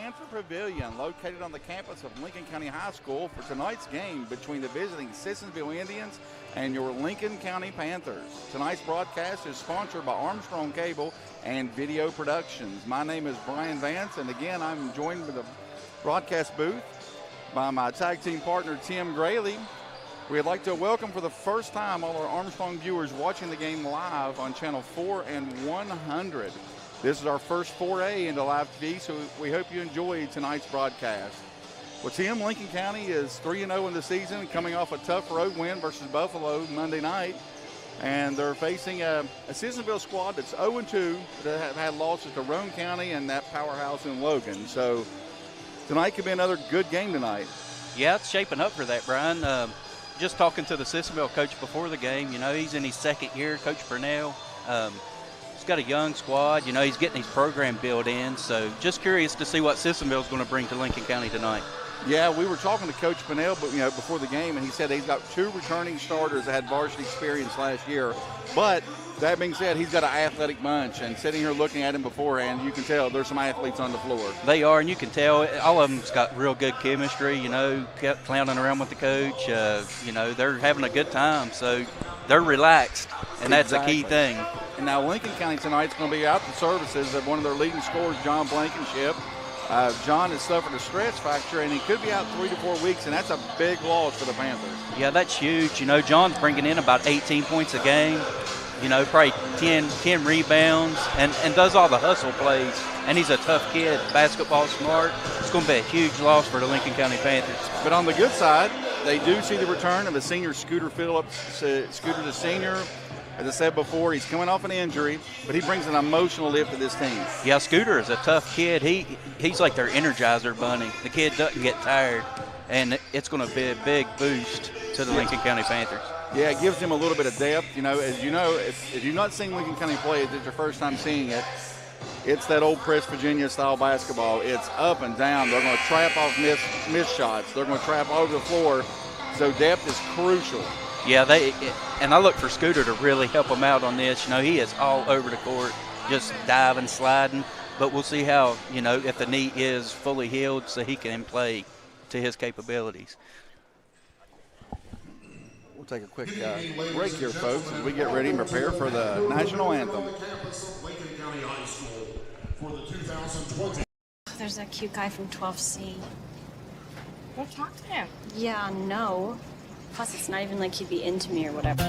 Panther Pavilion, located on the campus of Lincoln County High School, for tonight's game between the visiting Sissonville Indians and your Lincoln County Panthers. Tonight's broadcast is sponsored by Armstrong Cable and Video Productions. My name is Brian Vance, and again, I'm joined with the broadcast booth by my tag team partner, Tim Graley. We'd like to welcome for the first time all our Armstrong viewers watching the game live on Channel 4 and 100. This is our first foray into live TV, so we hope you enjoy tonight's broadcast. Well, Tim, Lincoln County is 3-0 in the season, coming off a tough road win versus Buffalo Monday night. And they're facing a Sissonville squad that's 0-2 that have had losses to Roane County and that powerhouse in Logan. So tonight could be another good game tonight. Yeah, it's shaping up for that, Brian. Just talking to the Sissonville coach before the game, you know, he's in his second year, Coach Burnell. He's got a young squad, you know, he's getting his program built in. So just curious to see what Sissonville's going to bring to Lincoln County tonight. Yeah, we were talking to Coach Burnell, but before the game, and he said he's got 2 returning starters that had varsity experience last year. But that being said, he's got an athletic bunch, and sitting here looking at him beforehand, you can tell there's some athletes on the floor. They are, and you can tell all of them's got real good chemistry, you know, kept clowning around with the coach. You know, they're having a good time, so they're relaxed, and that's a key thing. And now Lincoln County tonight's going to be out the services of one of their leading scorers, John Blankenship. John has suffered a stress fracture, and he could be out 3 to 4 weeks, and that's a big loss for the Panthers. Yeah, that's huge. You know, John's bringing in about 18 points a game, you know, probably 10 rebounds, and does all the hustle plays. And he's a tough kid, basketball smart. It's going to be a huge loss for the Lincoln County Panthers. But on the good side, they do see the return of a senior, Scooter Phillips. Scooter's a senior. As I said before, he's coming off an injury, but he brings an emotional lift to this team. Yeah, Scooter is a tough kid. He's like their energizer bunny. The kid doesn't get tired, and it's going to be a big boost to the Lincoln County Panthers. Yeah, it gives him a little bit of depth. You know, if you've not seen Lincoln County play, it's your first time seeing it. It's that old Press Virginia style basketball. It's up and down. They're going to trap off miss shots. They're going to trap over the floor. So depth is crucial. Yeah, and I look for Scooter to really help him out on this. You know, he is all over the court, just diving, sliding. But we'll see how, you know, if the knee is fully healed so he can play to his capabilities. We'll take a quick break here, folks, as we get ready and prepare for the national anthem. There's that cute guy from 12C. Go talk to him. Yeah, no. Plus, it's not even like he'd be into me or whatever.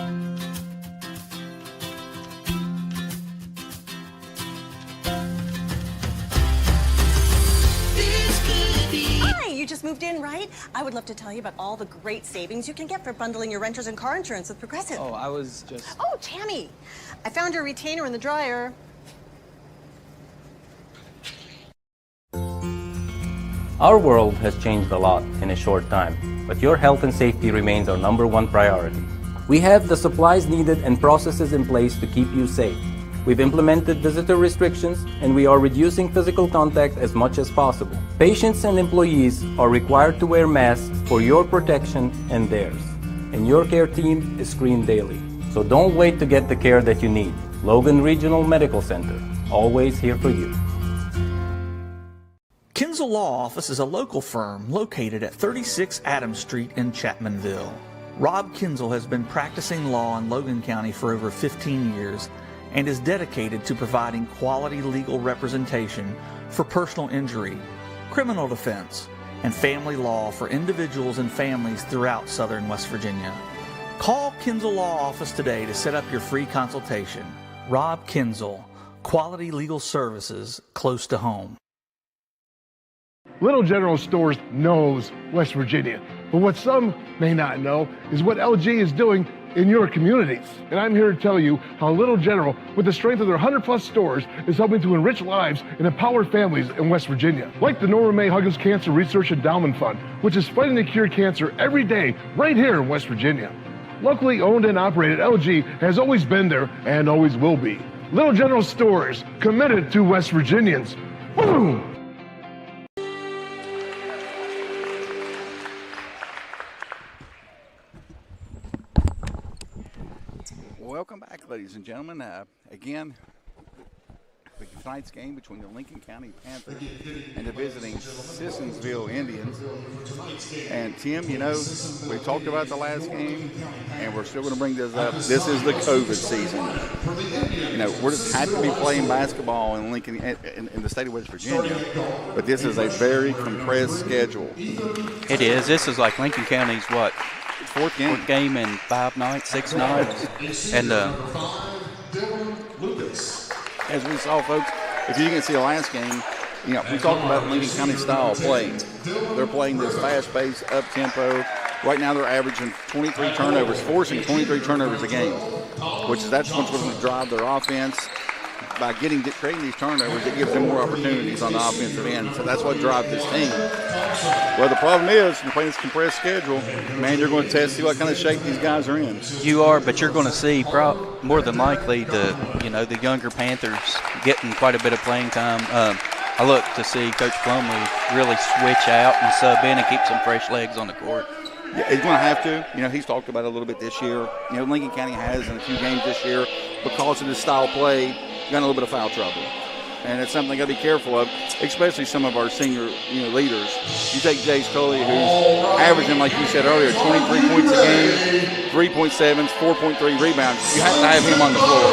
Hi, you just moved in, right? I would love to tell you about all the great savings you can get for bundling your renters and car insurance with Progressive. Oh, I was just... Oh, Tammy, I found your retainer in the dryer. Our world has changed a lot in a short time, but your health and safety remains our #1 priority. We have the supplies needed and processes in place to keep you safe. We've implemented visitor restrictions, and we are reducing physical contact as much as possible. Patients and employees are required to wear masks for your protection and theirs, and your care team is screened daily. So don't wait to get the care that you need. Logan Regional Medical Center, always here for you. Kinzel Law Office is a local firm located at 36 Adams Street in Chapmanville. Rob Kinzel has been practicing law in Logan County for over 15 years and is dedicated to providing quality legal representation for personal injury, criminal defense, and family law for individuals and families throughout southern West Virginia. Call Kinzel Law Office today to set up your free consultation. Rob Kinzel, quality legal services close to home. Little General Stores knows West Virginia, but what some may not know is what LG is doing in your communities. And I'm here to tell you how Little General, with the strength of their 100+ stores, is helping to enrich lives and empower families in West Virginia. Like the Norma May Huggins Cancer Research Endowment Fund, which is fighting to cure cancer every day right here in West Virginia. Locally owned and operated, LG has always been there and always will be. Little General Stores, committed to West Virginians. Boom! Welcome back, ladies and gentlemen. Again, tonight's game between the Lincoln County Panthers and the visiting Sissonville Indians. And Tim, you know, we talked about the last game, and we're still going to bring this up. This is the COVID season. You know, we're just happy to be playing basketball in Lincoln, in the state of West Virginia, but this is a very compressed schedule. It is. This is like Lincoln County's what? Fourth game in 5 nights, 6 nights. And as we saw, folks, if you didn't see the last game, you know, we talked about Lincoln County style of play. They're playing this fast-paced, up-tempo. Right now they're averaging 23 turnovers, forcing 23 turnovers a game, that's what's going to drive their offense. By creating these turnovers, it gives them more opportunities on the offensive end. So that's what drives this team. Well, the problem is, you're playing this compressed schedule, man, you're going to see what kind of shape these guys are in. You are, but you're going to see more than likely the younger Panthers getting quite a bit of playing time. I look to see Coach Plumley really switch out and sub in and keep some fresh legs on the court. Yeah, he's going to have to. You know, he's talked about it a little bit this year. You know, Lincoln County has in a few games this year, because of his style play, got a little bit of foul trouble. And it's something they got to be careful of, especially some of our senior, leaders. You take Jace Tully, who's averaging, like you said earlier, 23 points a game, 3.7s, 4.3 rebounds. You have to have him on the floor.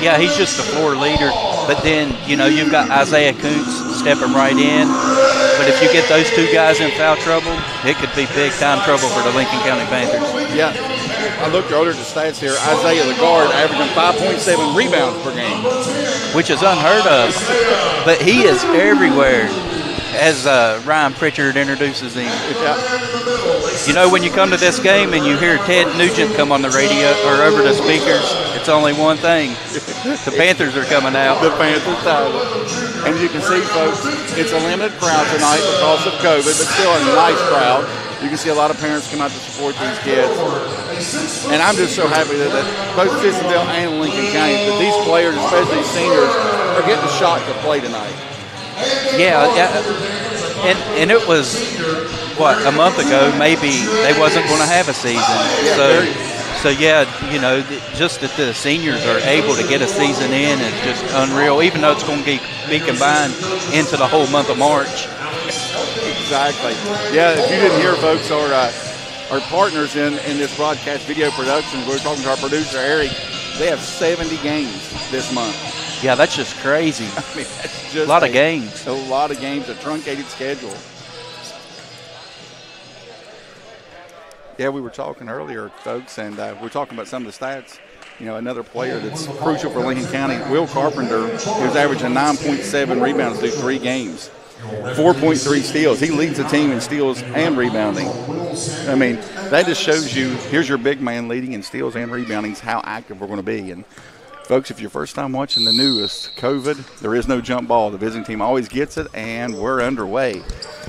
Yeah, he's just a floor leader. But then, you've got Isaiah Kuntz stepping right in. But if you get those two guys in foul trouble, it could be big-time trouble for the Lincoln County Panthers. Yeah. I looked earlier at the stats here. Isaiah, the guard, averaging 5.7 rebounds per game. Which is unheard of. But he is everywhere, as Ryan Pritchard introduces him. When you come to this game and you hear Ted Nugent come on the radio or over the speakers, it's only one thing. The Panthers are coming out. The Panthers title. And you can see, folks, it's a limited crowd tonight because of COVID, but still a nice crowd. You can see a lot of parents come out to support these kids. And I'm just so happy that both Sissonville and Lincoln County, that these players, especially seniors, are getting a shot to play tonight. Yeah. And it was, a month ago, maybe they wasn't going to have a season. Just that the seniors are able to get a season in is just unreal, even though it's going to be combined into the whole month of March. Exactly. Yeah, if you didn't hear, folks, our partners in this broadcast video production, we're talking to our producer, Eric, they have 70 games this month. Yeah, that's just crazy. I mean, that's just a lot of games. A lot of games, a truncated schedule. Yeah, we were talking earlier, folks, and we're talking about some of the stats. Another player that's crucial for Lincoln County, Will Carpenter, who's averaging 9.7 rebounds through 3 games. 4.3 steals. He leads the team in steals and rebounding. I mean, that just shows you, here's your big man leading in steals and rebounding, how active we're going to be. And, folks, if you're first time watching the newest COVID, there is no jump ball. The visiting team always gets it, and we're underway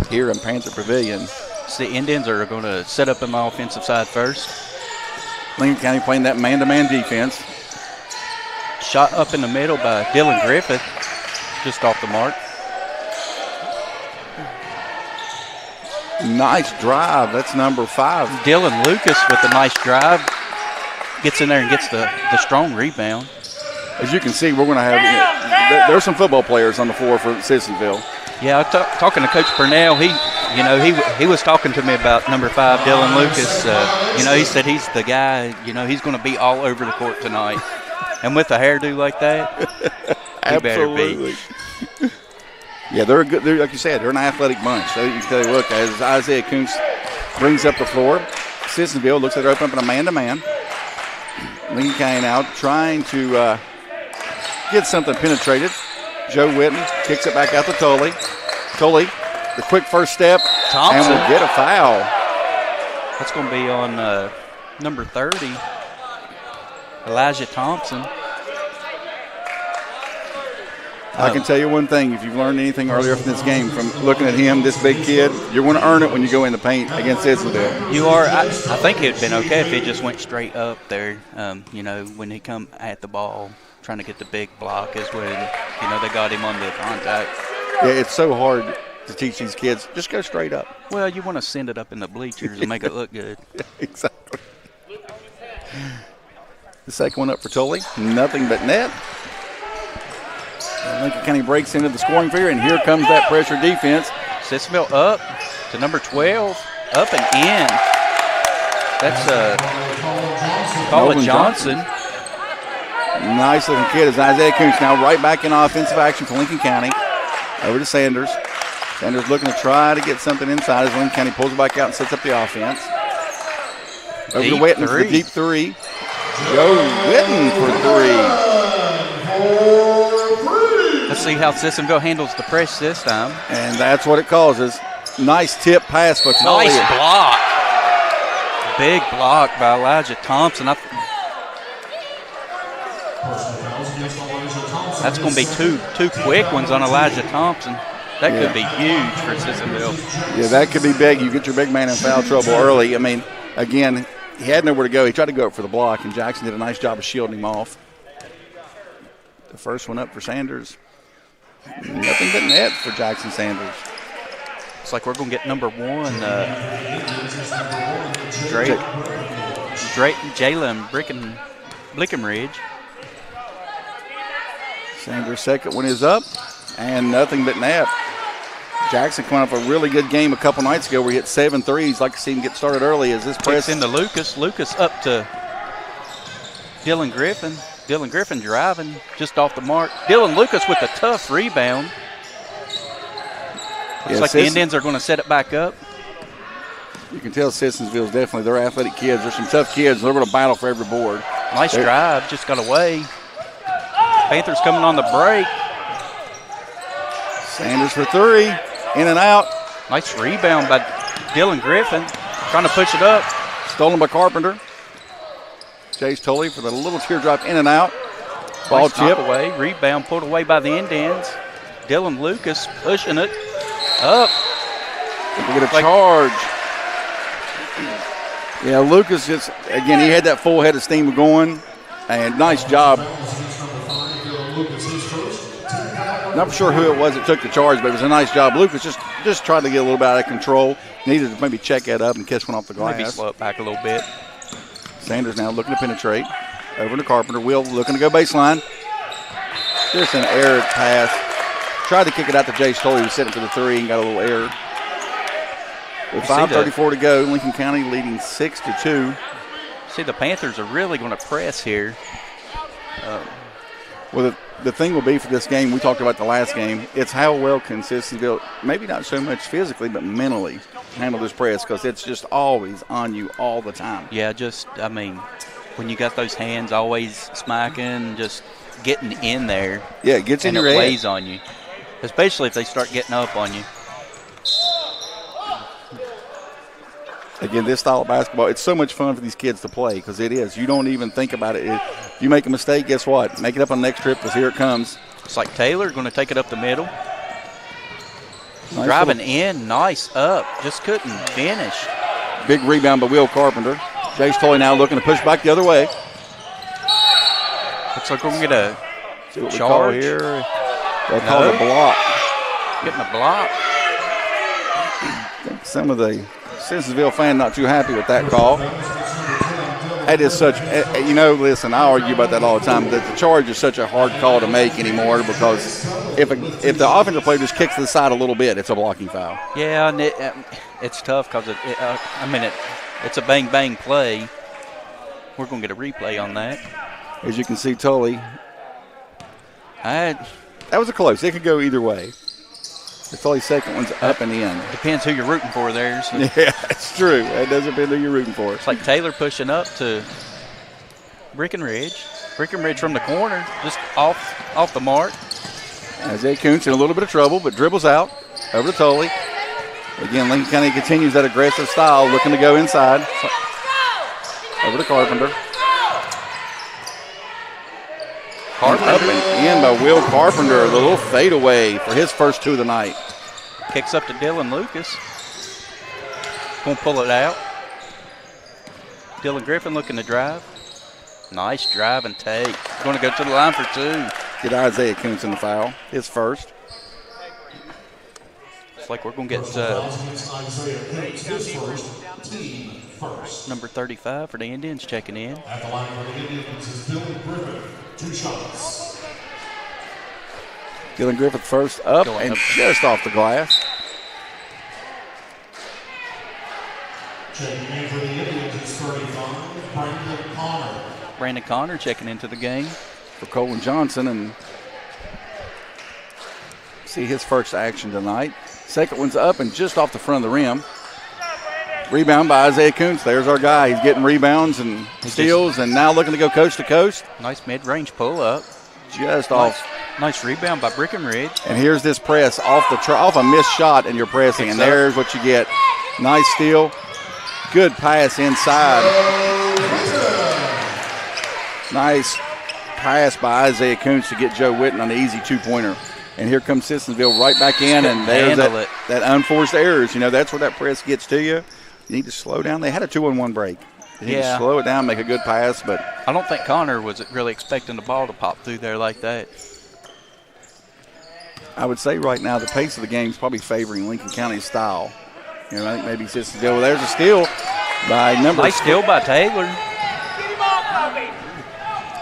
here in Panther Pavilion. So the Indians are going to set up on the offensive side first. Lincoln County playing that man-to-man defense. Shot up in the middle by Dylan Griffith, just off the mark. Nice drive. That's number 5. Dylan Lucas with a nice drive. Gets in there and gets the strong rebound. As you can see, we're going to have there's some football players on the floor for Sissonville. Yeah, talking to Coach Purnell, he was talking to me about number 5, Dylan Lucas. He said he's the guy, he's going to be all over the court tonight. And with a hairdo like that, he better be. Yeah, they're good. Like you said, they're an athletic bunch. So you can tell you, look, as Isaiah Kuntz brings up the floor, Sissonville looks like they're open up in a man-to-man. Lincoln County now trying to get something penetrated. Joe Whitten kicks it back out to Tully. Tully, the quick first step, Thompson. And will get a foul. That's going to be on number 30, Elijah Thompson. I can tell you one thing. If you've learned anything earlier from this game, from looking at him, this big kid, you're going to earn it when you go in the paint against Sissonville. You are. I think it would have been okay if he just went straight up there. When he come at the ball, trying to get the big block is when, they got him on the contact. Yeah, it's so hard to teach these kids. Just go straight up. Well, you want to send it up in the bleachers and make it look good. Exactly. The second one up for Tully. Nothing but net. Lincoln County breaks into the scoring figure, and here comes that pressure defense. Sissonville up to number 12, up and in. That's Colin Johnson. Nice looking kid is Isaiah Kuntz now right back in offensive action for Lincoln County. Over to Sanders. Sanders looking to try to get something inside as Lincoln County pulls it back out and sets up the offense. Over to Witten for the deep three. Joe Witten for three. Let's see how Sissonville handles the press this time. And that's what it causes. Nice tip pass for Tully. Nice block. Big block by Elijah Thompson. That's going to be two quick ones on Elijah Thompson. That could be huge for Sissonville. Yeah, that could be big. You get your big man in foul trouble early. I mean, again, he had nowhere to go. He tried to go up for the block, and Jackson did a nice job of shielding him off. The first one up for Sanders. Nothing but net for Jackson Sanders. Looks like we're going to get number 1, Jalen Blickenridge. Sanders' second one is up, and nothing but net. Jackson coming off a really good game a couple nights ago where he hit 7 threes. Like to see him get started early as this press into Lucas. Lucas up to Dylan Griffin. Dylan Griffin driving just off the mark. Dylan Lucas with a tough rebound. Looks like the Indians are going to set it back up. You can tell Sissonville is definitely, they're athletic kids. They're some tough kids. They're going to battle for every board. Nice drive, just got away. Panthers coming on the break. Sanders for three, in and out. Nice rebound by Dylan Griffin, trying to push it up. Stolen by Carpenter. Chase Tully for the little teardrop in and out. Ball nice tip away, rebound pulled away by the Indians. Dylan Lucas pushing it up. We get a charge. Yeah, Lucas just, again, he had that full head of steam going, and nice job. Not sure who it was that took the charge, but it was a nice job. Lucas just tried to get a little bit out of control. Needed to maybe check that up and catch one off the glass. Maybe slow it back a little bit. Sanders now looking to penetrate. Over to Carpenter. Will looking to go baseline. Just an error pass. Tried to kick it out to Jay Stoll. He was sitting for the three and got a little error. With 5:34 to go, Lincoln County leading 6-2. See, the Panthers are really going to press here. Well, the thing will be for this game, we talked about the last game, it's how well can Sissonville, maybe not so much physically, but mentally handle this press, because it's just always on you all the time. Yeah, when you got those hands always smacking, just getting in there. Yeah, it gets in your head. And it weighs on you, especially if they start getting up on you. Again, this style of basketball, it's so much fun for these kids to play, because it is. You don't even think about it. If you make a mistake, guess what? Make it up on the next trip, because here it comes. It's like Taylor going to take it up the middle. Nice driving in, nice up. Just couldn't finish. Big rebound by Will Carpenter. Jace Tolley now looking to push back the other way. Looks like we're going to get a charge. Call here. They'll call it a block. Getting a block. I think some of the Sissonville fan not too happy with that call. That is such, listen, I argue about that all the time, that the charge is such a hard call to make anymore, because if the offensive player just kicks to the side a little bit, it's a blocking foul. Yeah, and it's tough because it's a bang-bang play. We're going to get a replay on that. As you can see, Tully, that was a close. It could go either way. The Tully's second one's up and in. Depends who you're rooting for there. So. Yeah, it's true. It does depend who you're rooting for. It's like Taylor pushing up to Breckenridge. Breckenridge from the corner, just off the mark. Isaiah Kuntz in a little bit of trouble, but dribbles out. Over to Tully. Again, Lincoln County continues that aggressive style, looking to go inside. Over to Carpenter. Up and in by Will Carpenter. The little fadeaway for his first two of the night. Kicks up to Dylan Lucas. Gonna pull it out. Dylan Griffin looking to drive. Nice drive and take. Going to go to the line for two. Get Isaiah Kuntz in the foul. His first. It's like we're going to get number 35 for the Indians checking in. At the line for the Indians is Dylan Griffin. 2 shots. Dylan Griffith first up Going and up. just off the glass. Checking in for the Indians is 35, Brandon Connor. Brandon Connor checking into the game. For Colin Johnson, and see his first action tonight. Second one's up and just off the front of the rim. Rebound by Isaiah Kuntz. There's our guy. He's getting rebounds and steals and now looking to go coast to coast. Nice mid-range pull-up. Just off. Nice rebound by Breckenridge. And here's this press off a missed shot, and you're pressing, and there's what you get. Nice steal. Good pass inside. Nice pass by Isaiah Kuntz to get Joe Witten on the easy two-pointer. And here comes Sissonville right back in, and there's that unforced errors. You know, that's where that press gets to you. You need to slow down. They had a 2-on-1 break. You need to slow it down, make a good pass. But I don't think Connor was really expecting the ball to pop through there like that. I would say right now the pace of the game is probably favoring Lincoln County's style. You know, I think maybe Sissonville. Well, there's a steal by number. Nice steal by Taylor.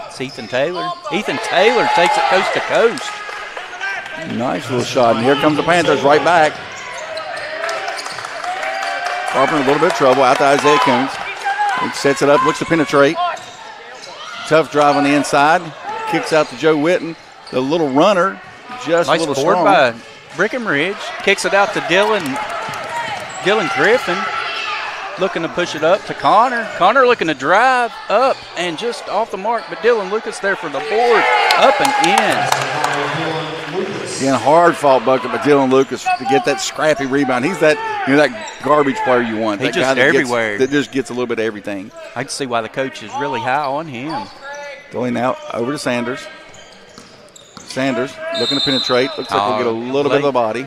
It's Ethan Taylor. Ethan Taylor takes it coast to coast. Nice little shot, and here comes the Panthers right back. Carpenter in a little bit of trouble out to Isaiah Kuntz. He sets it up, looks to penetrate. Tough drive on the inside. Kicks out to Joe Witten. The little runner, just nice a little board strong. by Breckenridge. Kicks it out to Dylan Griffin. Looking to push it up to Connor. Connor looking to drive up and just off the mark, but Dylan Lucas there for the board. Up and in. Again, hard fought bucket by Dylan Lucas to get that scrappy rebound. He's that garbage player you want. He's That just guy that everywhere. that just gets a little bit of everything. I can see why the coach is really high on him. Going out over to Sanders. Sanders looking to penetrate. Looks like we'll get a little bit of the body.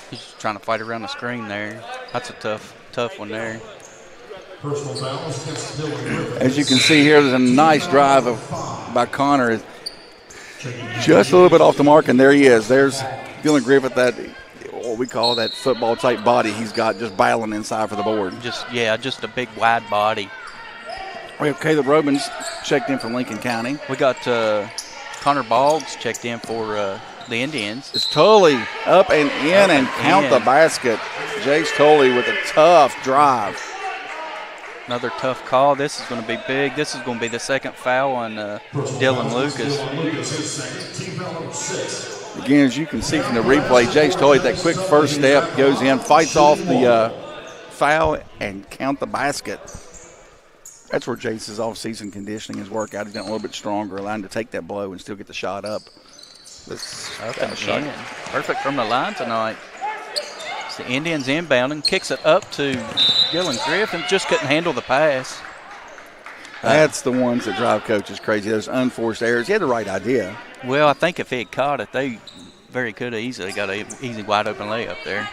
He's just trying to fight around the screen there. That's a tough one there. Personal fouls against Dylan Griffith. As you can see here, there's a nice drive by Connor. Just a little bit off the mark, and there he is. There's Dylan Griffith, that what we call that football-type body he's got, just battling inside for the board. Just a big wide body. We have Caleb Robins checked in from Lincoln County. We got Connor Boggs checked in for the Indians. It's Tully up and in and count the basket. Jace Tully with a tough drive. Another tough call. This is going to be big. This is going to be the second foul on Dylan Lucas. Again, as you can see from the replay, Jace Tully, that quick first step, goes in, fights off the foul, and count the basket. That's where Jace's off-season conditioning, his workout, he's gotten a little bit stronger, allowing him to take that blow and still get the shot up. Shot. Perfect from the line tonight. It's the Indians inbounding, kicks it up to Dylan Griffin, just couldn't handle the pass. That's the ones that drive coaches crazy, those unforced errors. He had the right idea. Well, I think if he had caught it, they very could have easily got an easy wide-open layup there.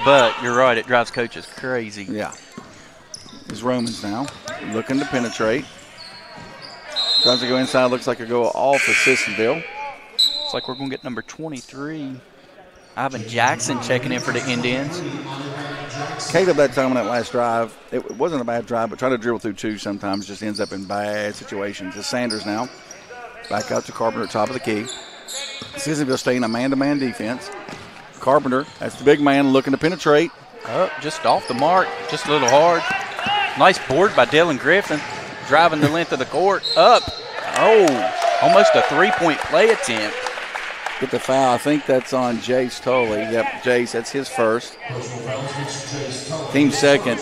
But you're right, it drives coaches crazy. Yeah. Is Romans now looking to penetrate. Tries to go inside, looks like a go off of Sissonville. Looks like we're going to get number 23, Ivan Jackson, checking in for the Indians. Caleb, that time on that last drive, it wasn't a bad drive, but trying to dribble through two sometimes just ends up in bad situations. It's Sanders now. Back out to Carpenter, top of the key. Sissonville staying a man-to-man defense. Carpenter, that's the big man looking to penetrate. Just off the mark, just a little hard. Nice board by Dylan Griffin, driving the length of the court, up. Oh, almost a three-point play attempt. Get the foul. I think that's on Jace Tully. Yep, Jace, that's his first. Team second.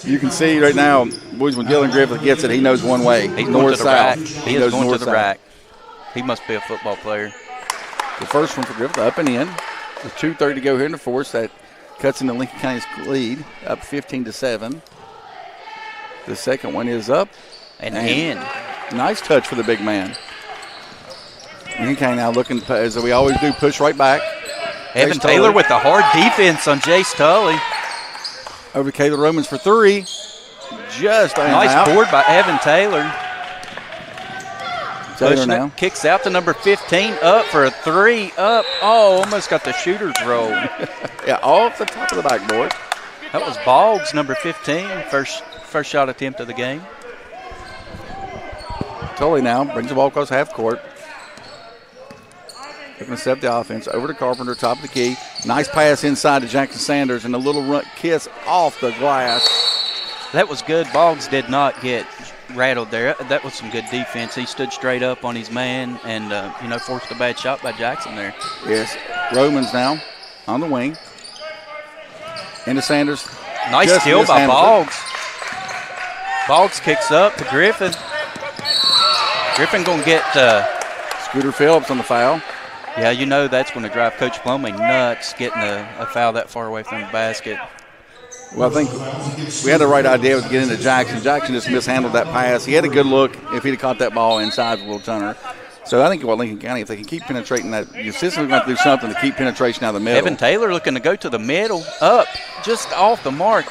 You can see right now, boys, when Dylan Griffith gets it, he knows one way. He's north, going to the south. rack. He is going to the rack. He must be a football player. The first one for Griffith, up and in. With 2:30 to go here in the fourth, that cuts into Lincoln County's lead, up 15-7. The second one is up and in. Nice touch for the big man. Lincoln County now looking, as we always do, push right back. Evan Taylor with the hard defense on Jace Tully. Over to Caleb Romans for three. Just nice board by Evan Taylor. Taylor now kicks out to number 15, up for a three, up. Oh, almost got the shooter's roll. Yeah, off the top of the backboard. That was Boggs, number 15, first shot attempt of the game. Tully now brings the ball across half court. Looking to set up the offense. Over to Carpenter, top of the key. Nice pass inside to Jackson Sanders and a little kiss off the glass. That was good. Boggs did not get rattled there. That was some good defense. He stood straight up on his man and, forced a bad shot by Jackson there. Yes. Romans now on the wing. Into Sanders. Nice steal by Boggs. Boggs kicks up to Griffin. Griffin going to get Scooter Phillips on the foul. Yeah, that's going to drive Coach Plumlee nuts getting a foul that far away from the basket. Well, I think we had the right idea to get into Jackson. Jackson just mishandled that pass. He had a good look if he'd have caught that ball inside with Will Turner. So I think Lincoln County, if they can keep penetrating that, your system's going to do something to keep penetration out of the middle. Evan Taylor looking to go to the middle, up, just off the mark.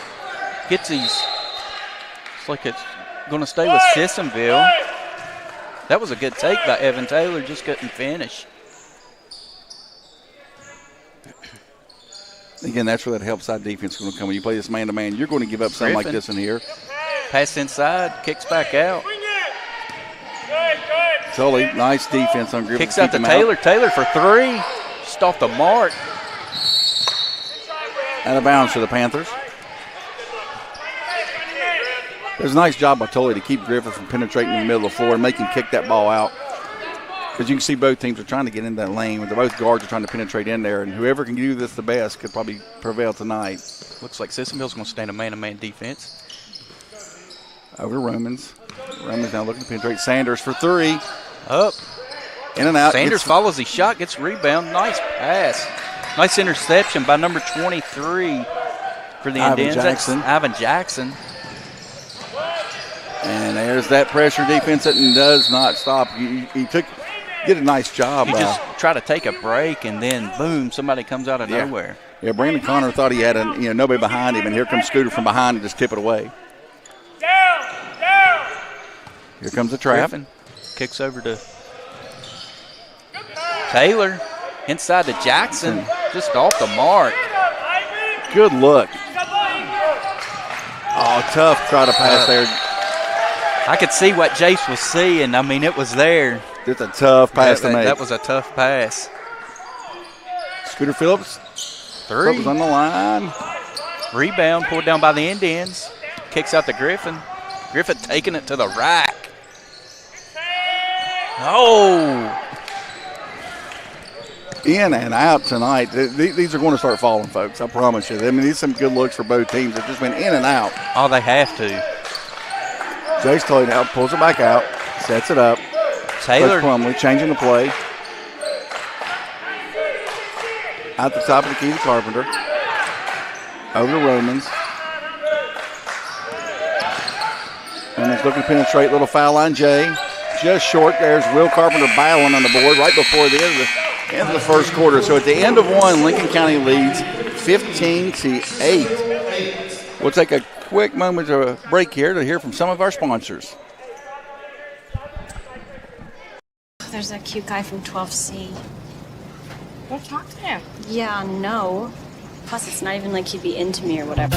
Gets these, it's like it's going to stay with Sissonville. That was a good take by Evan Taylor, just couldn't finish. Again, that's where that help side defense is going to come. When you play this man-to-man, you're going to give up something like this in here. Pass inside, kicks back out. Tully, nice defense on Griffin. Kicks out to Taylor. Taylor for three. Just off the mark. Out of bounds for the Panthers. There's a nice job by Tully to keep Griffin from penetrating in the middle of the floor and make him kick that ball out. Because you can see both teams are trying to get in that lane. Both guards are trying to penetrate in there, and whoever can do this the best could probably prevail tonight. Looks like Sissonville's going to stand a man-to-man defense. Over to Romans. Romans now looking to penetrate. Sanders for three. Up. In and out. Sanders follows his shot, gets rebound. Nice pass. Nice interception by number 23 for the Indians. That's Ivan Jackson. And there's that pressure defense that does not stop. He did a nice job. He just tried to take a break, and then, boom, somebody comes out of nowhere. Yeah, Brandon Connor thought he had nobody behind him, and here comes Scooter from behind and just tip it away. Down. Here comes the trap. Griffin kicks over to Taylor. Inside to Jackson. Just off the mark. Good look. Oh, tough try to pass there. I could see what Jace was seeing. I mean, it was there. It's a tough pass to make. That was a tough pass. Scooter Phillips. Three. Phillips on the line. Rebound pulled down by the Indians. Kicks out to Griffin. Griffin taking it to the rack. Oh. In and out tonight. These are going to start falling, folks. I promise you. I mean, these are some good looks for both teams. They've just been in and out. Oh, they have to. Jace Tully now pulls it back out, sets it up. Taylor Plumlee changing the play. Out the top of the key to Carpenter. Over to Romans. Romans looking to penetrate. Little foul line, Jay. Just short. There's Will Carpenter battling on the board right before the end of the first quarter. So at the end of one, Lincoln County leads 15-8. We'll take a quick moment of a break here to hear from some of our sponsors. There's that cute guy from 12C. Go talk to him. Yeah, no. Plus, it's not even like he'd be into me or whatever.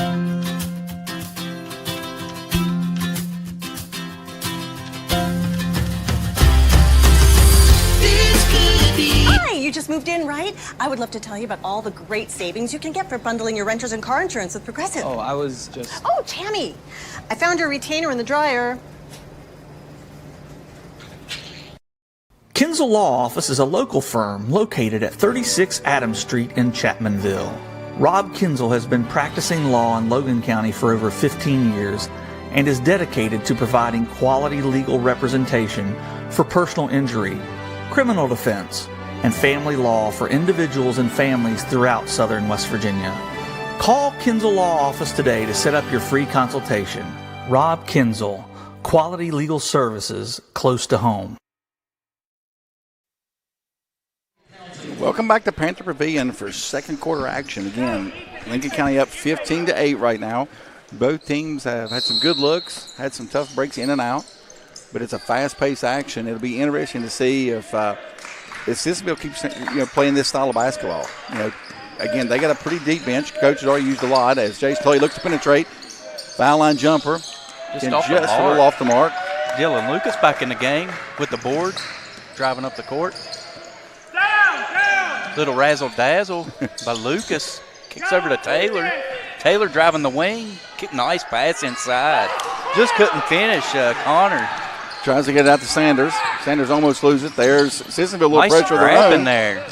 Hi, you just moved in, right? I would love to tell you about all the great savings you can get for bundling your renters and car insurance with Progressive. Oh, I was just... Oh, Tammy, I found your retainer in the dryer. Kinzel Law Office is a local firm located at 36 Adams Street in Chapmanville. Rob Kinzel has been practicing law in Logan County for over 15 years and is dedicated to providing quality legal representation for personal injury, criminal defense, and family law for individuals and families throughout southern West Virginia. Call Kinzel Law Office today to set up your free consultation. Rob Kinzel, quality legal services close to home. Welcome back to Panther Pavilion for second quarter action. Again, Lincoln County up 15-8 right now. Both teams have had some good looks, had some tough breaks in and out, but it's a fast-paced action. It'll be interesting to see if Sissonville keeps playing this style of basketball. Again, they got a pretty deep bench. Coach has already used a lot as Jace Tully looks to penetrate. Foul line jumper. Just a little off the mark. Dylan Lucas back in the game with the board, driving up the court. Down. Little razzle-dazzle by Lucas. Kicks over to Taylor. Taylor driving the wing. Nice pass inside. Just couldn't finish, Connor. Tries to get it out to Sanders. Sanders almost loses it. There's Sissonville, a little nice pressure of their scrap own. In there.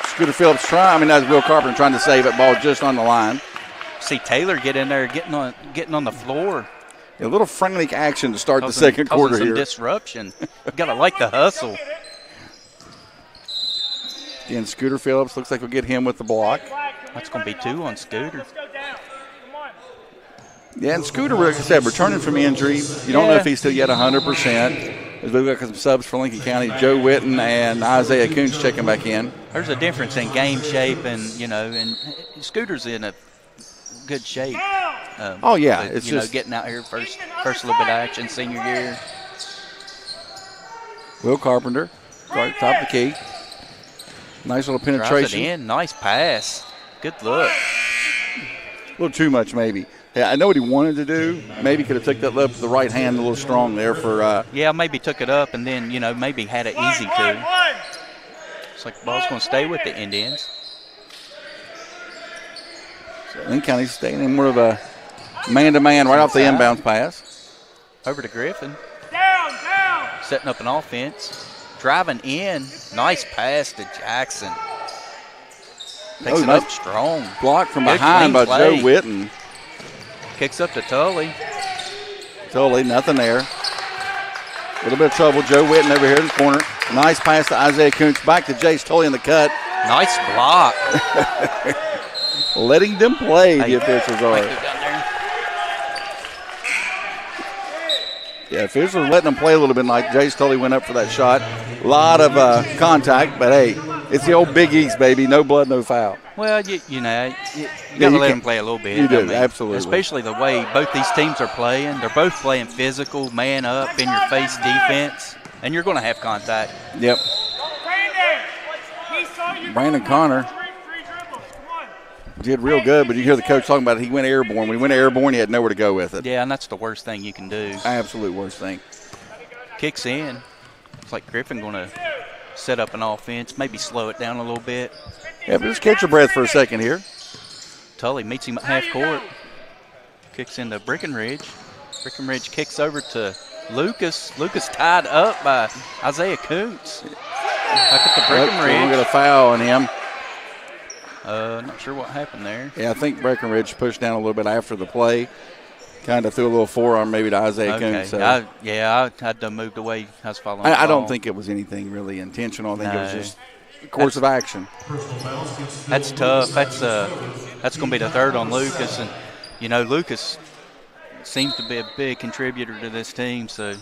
Scooter Phillips trying. That's Will Carpenter trying to save it. Ball just on the line. See Taylor get in there, getting on the floor. A little frantic action to start the second quarter some here. Disruption. You got to like the hustle. Again, Scooter Phillips looks like we'll get him with the block. That's going to be 2 on Scooter. Yeah, and Scooter, like I said, returning from injury. You don't know if he's still yet 100%. We've got some subs for Lincoln County. Joe Witten and Isaiah Coons checking back in. There's a difference in game shape and Scooter's in a good shape. It's just getting out here first little bit of action senior year. Will Carpenter, right top of the key. Nice little penetration. Drives it in. Nice pass. Good look. A little too much maybe. Yeah, I know what he wanted to do. Maybe could have took that up with the right hand a little strong there for. Maybe took it up and then maybe had it easy too. It's like the ball's going to stay with the Indians. Lincoln County's staying in more of a man-to-man right off the inbounds pass. Over to Griffin. Setting up an offense. Driving in. Nice pass to Jackson. Takes it up strong. Block from behind by Joe Witten. Kicks up to Tully. Tully, nothing there. A little bit of trouble. Joe Witten over here in the corner. Nice pass to Isaiah Kuntz. Back to Jace Tully in the cut. Nice block. Letting them play, the officials are. Yeah, officials are letting them play a little bit like Jace Tully went up for that shot. A lot of contact, but hey, it's the old Big East, baby. No blood, no foul. Well, you got to let them play a little bit. You do, absolutely. Especially the way both these teams are playing. They're both playing physical, man up, in your face defense, and you're going to have contact. Yep. Brandon Connor did real good, but you hear the coach talking about it. He went airborne. When he went airborne, he had nowhere to go with it. Yeah, and that's the worst thing you can do. Absolute worst thing. Kicks in. It's like Griffin going to set up an offense, maybe slow it down a little bit. Yeah, but just catch your breath for a second here. Tully meets him at half court. Kicks into Breckenridge. Breckenridge kicks over to Lucas. Lucas tied up by Isaiah Kuntz. Back at the Breckenridge. We're going to foul on him. Not sure what happened there. Yeah, I think Breckenridge pushed down a little bit after the play. Kind of threw a little forearm maybe to Isaiah Kuntz. I'd done moved away. I was following I don't think it was anything really intentional. I think it was just a course of action. That's tough. That's going to be the third on Lucas. And, Lucas seems to be a big contributor to this team. So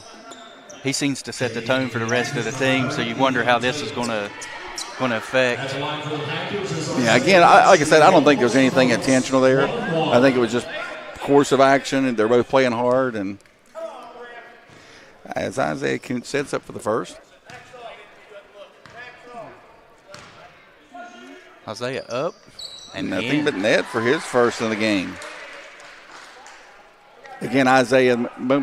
he seems to set the tone for the rest of the team. So you wonder how this is going to affect. Yeah, again, like I said, I don't think there's anything intentional there. I think it was just course of action, and they're both playing hard. And as Isaiah Kuntz sets up for the first. Isaiah up. And nothing but net for his first in the game. Again, Isaiah,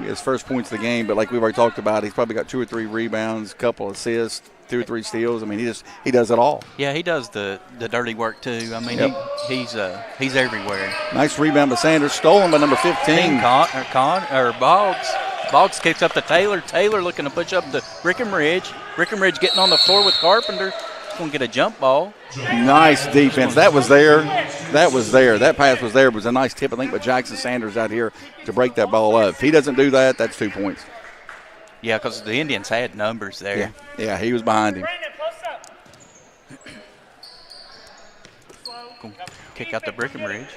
his first points of the game, but like we've already talked about, he's probably got 2 or 3 rebounds, a couple assists, 2 or 3 steals. I mean, he does it all. Yeah, he does the dirty work too. I mean, he's everywhere. Nice rebound by Sanders, stolen by number 15. Boggs. Boggs kicks up to Taylor. Taylor looking to push up to Breckenridge. Breckenridge getting on the floor with Carpenter. He's going to get a jump ball. Nice defense. That was there. That pass was there. It was a nice tip, I think, by Jackson Sanders out here to break that ball up. If he doesn't do that, that's 2 points. Yeah, because the Indians had numbers there. Yeah, he was behind him. Kick out to Breckenridge.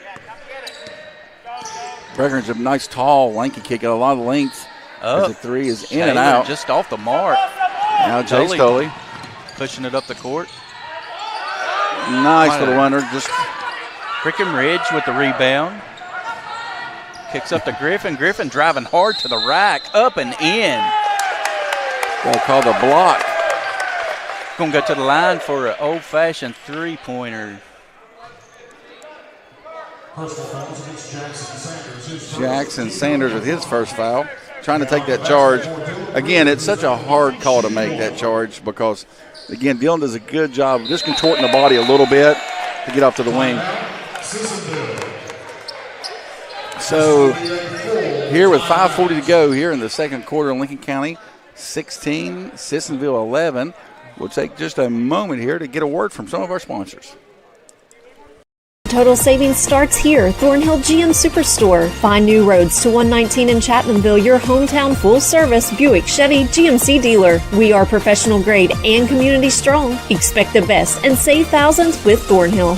Breckenridge, a nice, tall, lanky kick. Got a lot of length. Up. The three is in Taylor and out. Just off the mark. Now Jace Tully. Pushing it up the court. Nice little runner. Just Breckenridge with the rebound. Kicks up to Griffin. Griffin driving hard to the rack. Up and in. Got called a block. Going to go to the line for an old-fashioned three-pointer. Jackson Sanders with his first foul. Trying to take that charge. Again, it's such a hard call to make that charge because Again, Dillon does a good job of just contorting the body a little bit to get off to the wing. So here with 5:40 to go here in the second quarter, Lincoln County 16, Sissonville 11. We'll take just a moment here to get a word from some of our sponsors. Total savings starts here. Thornhill GM Superstore. Find new roads to 119 in Chapmanville, your hometown full-service Buick, Chevy, GMC dealer. We are professional grade and community strong. Expect the best and save thousands with Thornhill.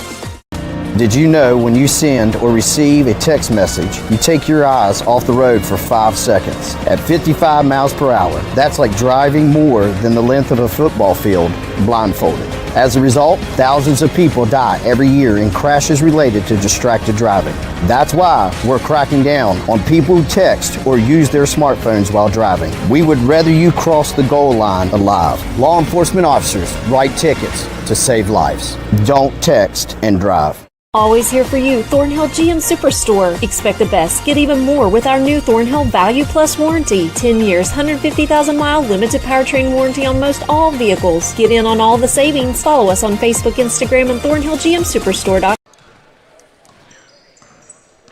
Did you know when you send or receive a text message, you take your eyes off the road for 5 seconds at 55 miles per hour? That's like driving more than the length of a football field blindfolded. As a result, thousands of people die every year in crashes related to distracted driving. That's why we're cracking down on people who text or use their smartphones while driving. We would rather you cross the goal line alive. Law enforcement officers write tickets to save lives. Don't text and drive. Always here for you, Thornhill GM Superstore. Expect the best, get even more with our new Thornhill Value Plus warranty. 10 years, 150,000-mile limited powertrain warranty on most all vehicles. Get in on all the savings. Follow us on Facebook, Instagram, and ThornhillGMSuperstore.com.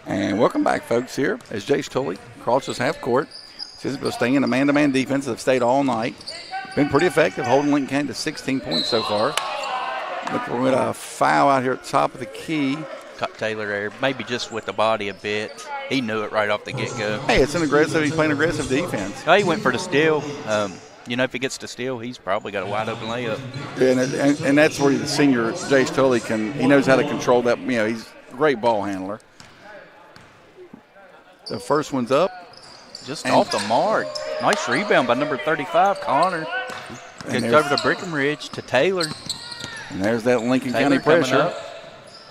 And welcome back, folks, here as Jace Tully crosses half court. Sissonville staying in a man-to-man defense. They've stayed all night. Been pretty effective, holding Lincoln County to 16 points so far. But we're going to foul out here at the top of the key. Caught Taylor there, maybe just with the body a bit. He knew it right off the get-go. Hey, it's he's playing aggressive defense. Oh, he went for the steal. If he gets the steal, he's probably got a wide-open layup. And that's where the senior Jace Tully he knows how to control that. He's a great ball handler. The first one's up. Just off the mark. Nice rebound by number 35, Connor. Gets over to Breckenridge to Taylor. And there's that Lincoln Taylor County pressure.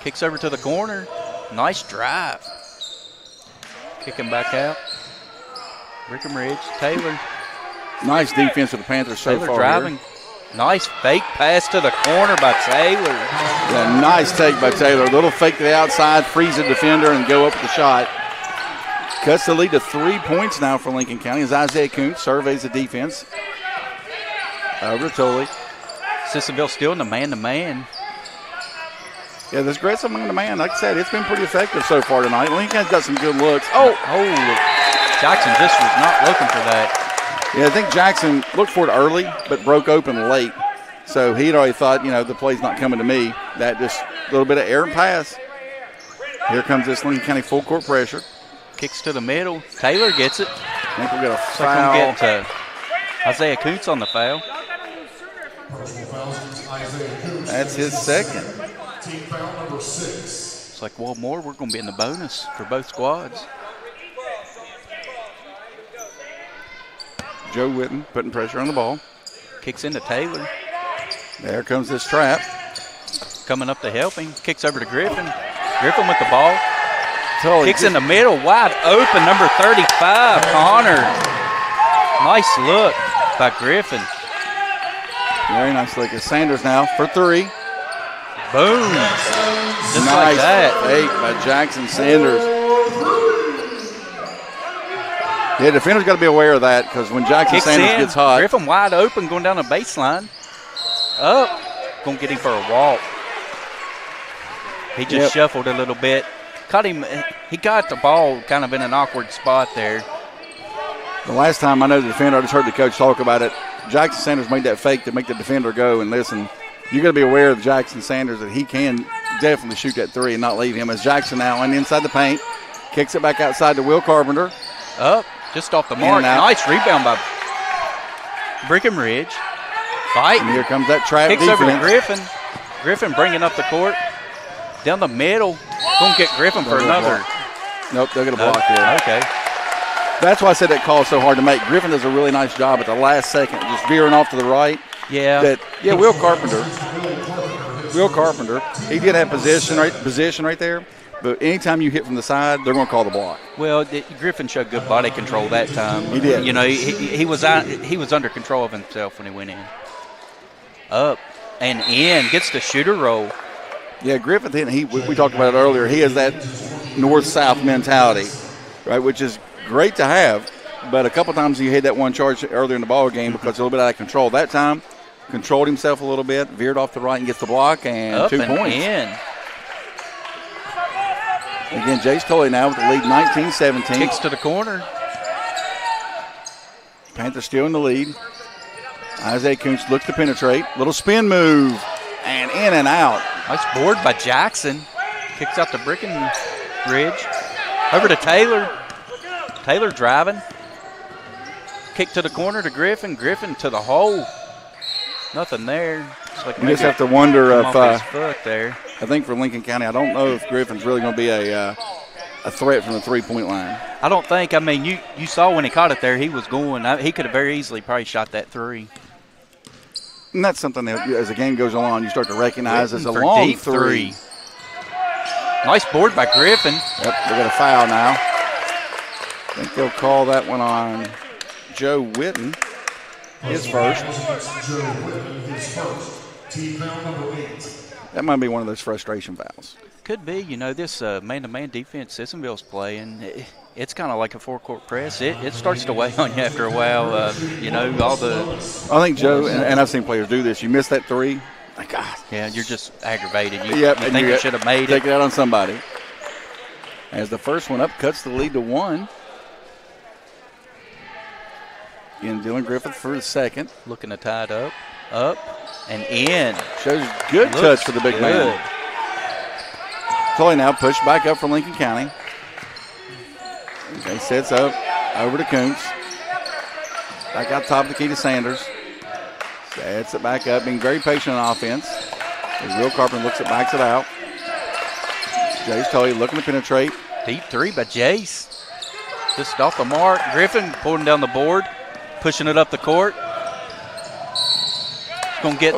Kicks over to the corner. Nice drive. Kicking back out. Breckenridge, Taylor. Nice defense for the Panthers so Taylor far. Driving. Here. Nice fake pass to the corner by Taylor. Yeah, nice take by Taylor. A little fake to the outside, freeze the defender, and go up with the shot. Cuts the lead to 3 points now for Lincoln County as Isaiah Kuntz surveys the defense. Over to Tully. Sissonville still in the man-to-man. Yeah, this aggressive man-to-man, like I said, it's been pretty effective so far tonight. Lincoln's got some good looks. Jackson just was not looking for that. Yeah, I think Jackson looked for it early, but broke open late. So he'd already thought, the play's not coming to me. That just a little bit of errant pass. Here comes this Lincoln County full court pressure. Kicks to the middle. Taylor gets it. I think we'll get a foul. Get to Isaiah Kuntz on the foul. That's his second. Team foul number 6. It's like one more. We're going to be in the bonus for both squads. Joe Witten putting pressure on the ball. Kicks into Taylor. There comes this trap. Coming up to help him. Kicks over to Griffin. Griffin with the ball. Tully kicks in the middle. Wide open. Number 35, Connor. Nice look by Griffin. Very nice look at Sanders now for 3. Boom. Just nice like that. fake by Jackson Sanders. Yeah, defender's got to be aware of that because when Jackson Sanders gets hot. Griffin wide open going down the baseline. Up. Going to get him for a walk. He just shuffled a little bit. Caught him. He got the ball kind of in an awkward spot there. The last time I know the defender, I just heard the coach talk about it. Jackson Sanders made that fake to make the defender go. And listen, you got to be aware of Jackson Sanders that he can definitely shoot that 3 and not leave him. As Jackson now on the inside the paint, kicks it back outside to Will Carpenter. Up, just off the mark. Nice rebound by Breckenridge. Fight. And here comes that trap Kicks defense. over to Griffin. Griffin bringing up the court. Down the middle. Going to get Griffin for another. Nope, they'll get a block here. Okay. That's why I said that call is so hard to make. Griffin does a really nice job at the last second, just veering off to the right. Yeah. Will Carpenter. He did have position right there. But anytime you hit from the side, they're going to call the block. Well, Griffin showed good body control that time. He did. He was under control of himself when he went in. Up and in, gets the shooter roll. Yeah, Griffin, we talked about it earlier. He has that north-south mentality, right, which is great to have. But a couple times he had that one charge earlier in the ball game because a little bit out of control. That time, controlled himself a little bit, veered off the right and gets the block, and Up 2 and points. in. Again, Jace Tully now with the lead 19-17. Kicks to the corner. Panthers still in the lead. Isaiah Kuntz looks to penetrate. Little spin move, and in and out. Nice board by Jackson. Kicks out to Breckenridge. Over to Taylor. Taylor driving. Kick to the corner to Griffin. Griffin to the hole. Nothing there. Like You just have to wonder if his foot there. I think for Lincoln County, I don't know if Griffin's really going to be a threat from the three-point line. I don't think. I mean, you saw when he caught it there, he was going. He could have very easily probably shot that three. And that's something that, as the game goes along, you start to recognize as a For long deep three. Nice board by Griffin. Yep, they got a foul now. I think they'll call that one on Joe Witten, his first. That might be one of those frustration fouls. Could be. You know, this man-to-man defense Sissonville's playing, it's kind of like a four-court press. It starts to weigh on you after a while. You know, all the. I think Joe, and I've seen players do this. You miss that three, like God. Yeah, you're just aggravated. You and think you should have made it. Take it out on somebody. As the first one up cuts the lead to 1. Again, Dylan Griffith for the second. Looking to tie it up, and in. Shows good touch for the big man. Tully now pushed back up for Lincoln County. Okay, sets up, over to Kuntz. Back out top of the key to Sanders. Sets it back up, being very patient on offense. As Will Carpenter backs it out. Jace Tully looking to penetrate. Deep three by Jace. Just off the mark. Griffin pulling down the board, pushing it up the court. Going to get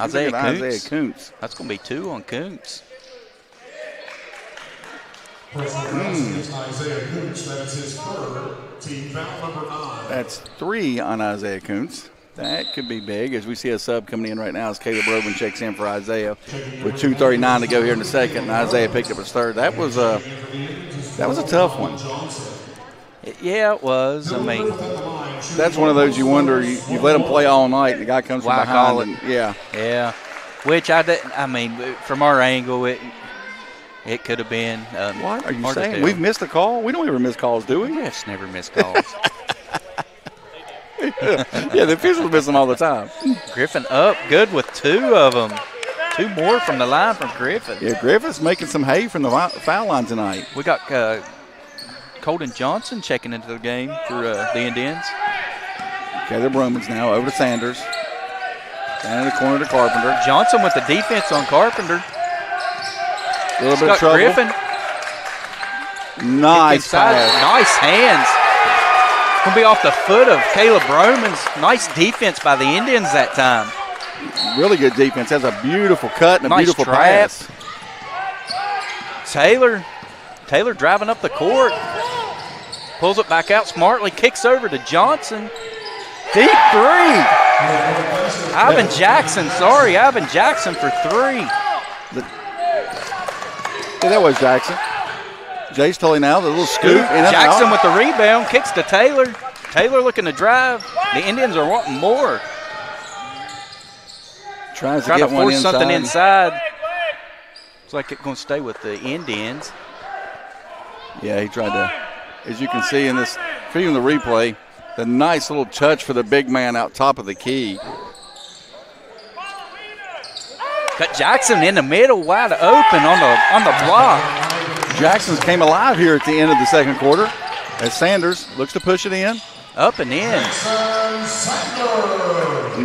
Isaiah Kuntz. That's going to be 2 on Kuntz. Isaiah Kuntz, that's his third. Team foul number 9. That's 3 on Isaiah Kuntz. That could be big as we see a sub coming in right now as Caleb Robin checks in for Isaiah with 2:39 to go here in the second, and Isaiah picked up his third. That was a tough one. Yeah, it was. I mean, that's one of those you wonder, you let him play all night, and the guy comes from behind. And, yeah. Which I mean, from our angle, it could have been. What are you saying? We've missed a call? We don't ever miss calls, do we? Yes, never miss calls. Yeah, the officials miss them all the time. Griffin up, good with 2 of them. 2 more from the line from Griffin. Yeah, Griffin's making some hay from the foul line tonight. We got Colton Johnson checking into the game for the Indians. Caleb Romans now over to Sanders. Down in the corner to Carpenter. Johnson with the defense on Carpenter. A little bit of trouble. Griffin. Nice pass. Nice hands. Going to be off the foot of Caleb Romans. Nice defense by the Indians that time. Really good defense. Has a beautiful cut and a nice beautiful trap. pass. Taylor driving up the court. Pulls it back out smartly. Kicks over to Johnson. Deep 3. Ivan Jackson for 3. Yeah, that was Jackson. Jace Tully now, the little scoop. Jackson with the rebound, kicks to Taylor. Taylor looking to drive. The Indians are wanting more. Trying to force something inside. Looks like it's going to stay with the Indians. Yeah, he tried to, as you can see in this, in the replay, the nice little touch for the big man out top of the key. Got Jackson in the middle, wide open on the block. Jackson's came alive here at the end of the second quarter as Sanders looks to push it in. Up and in.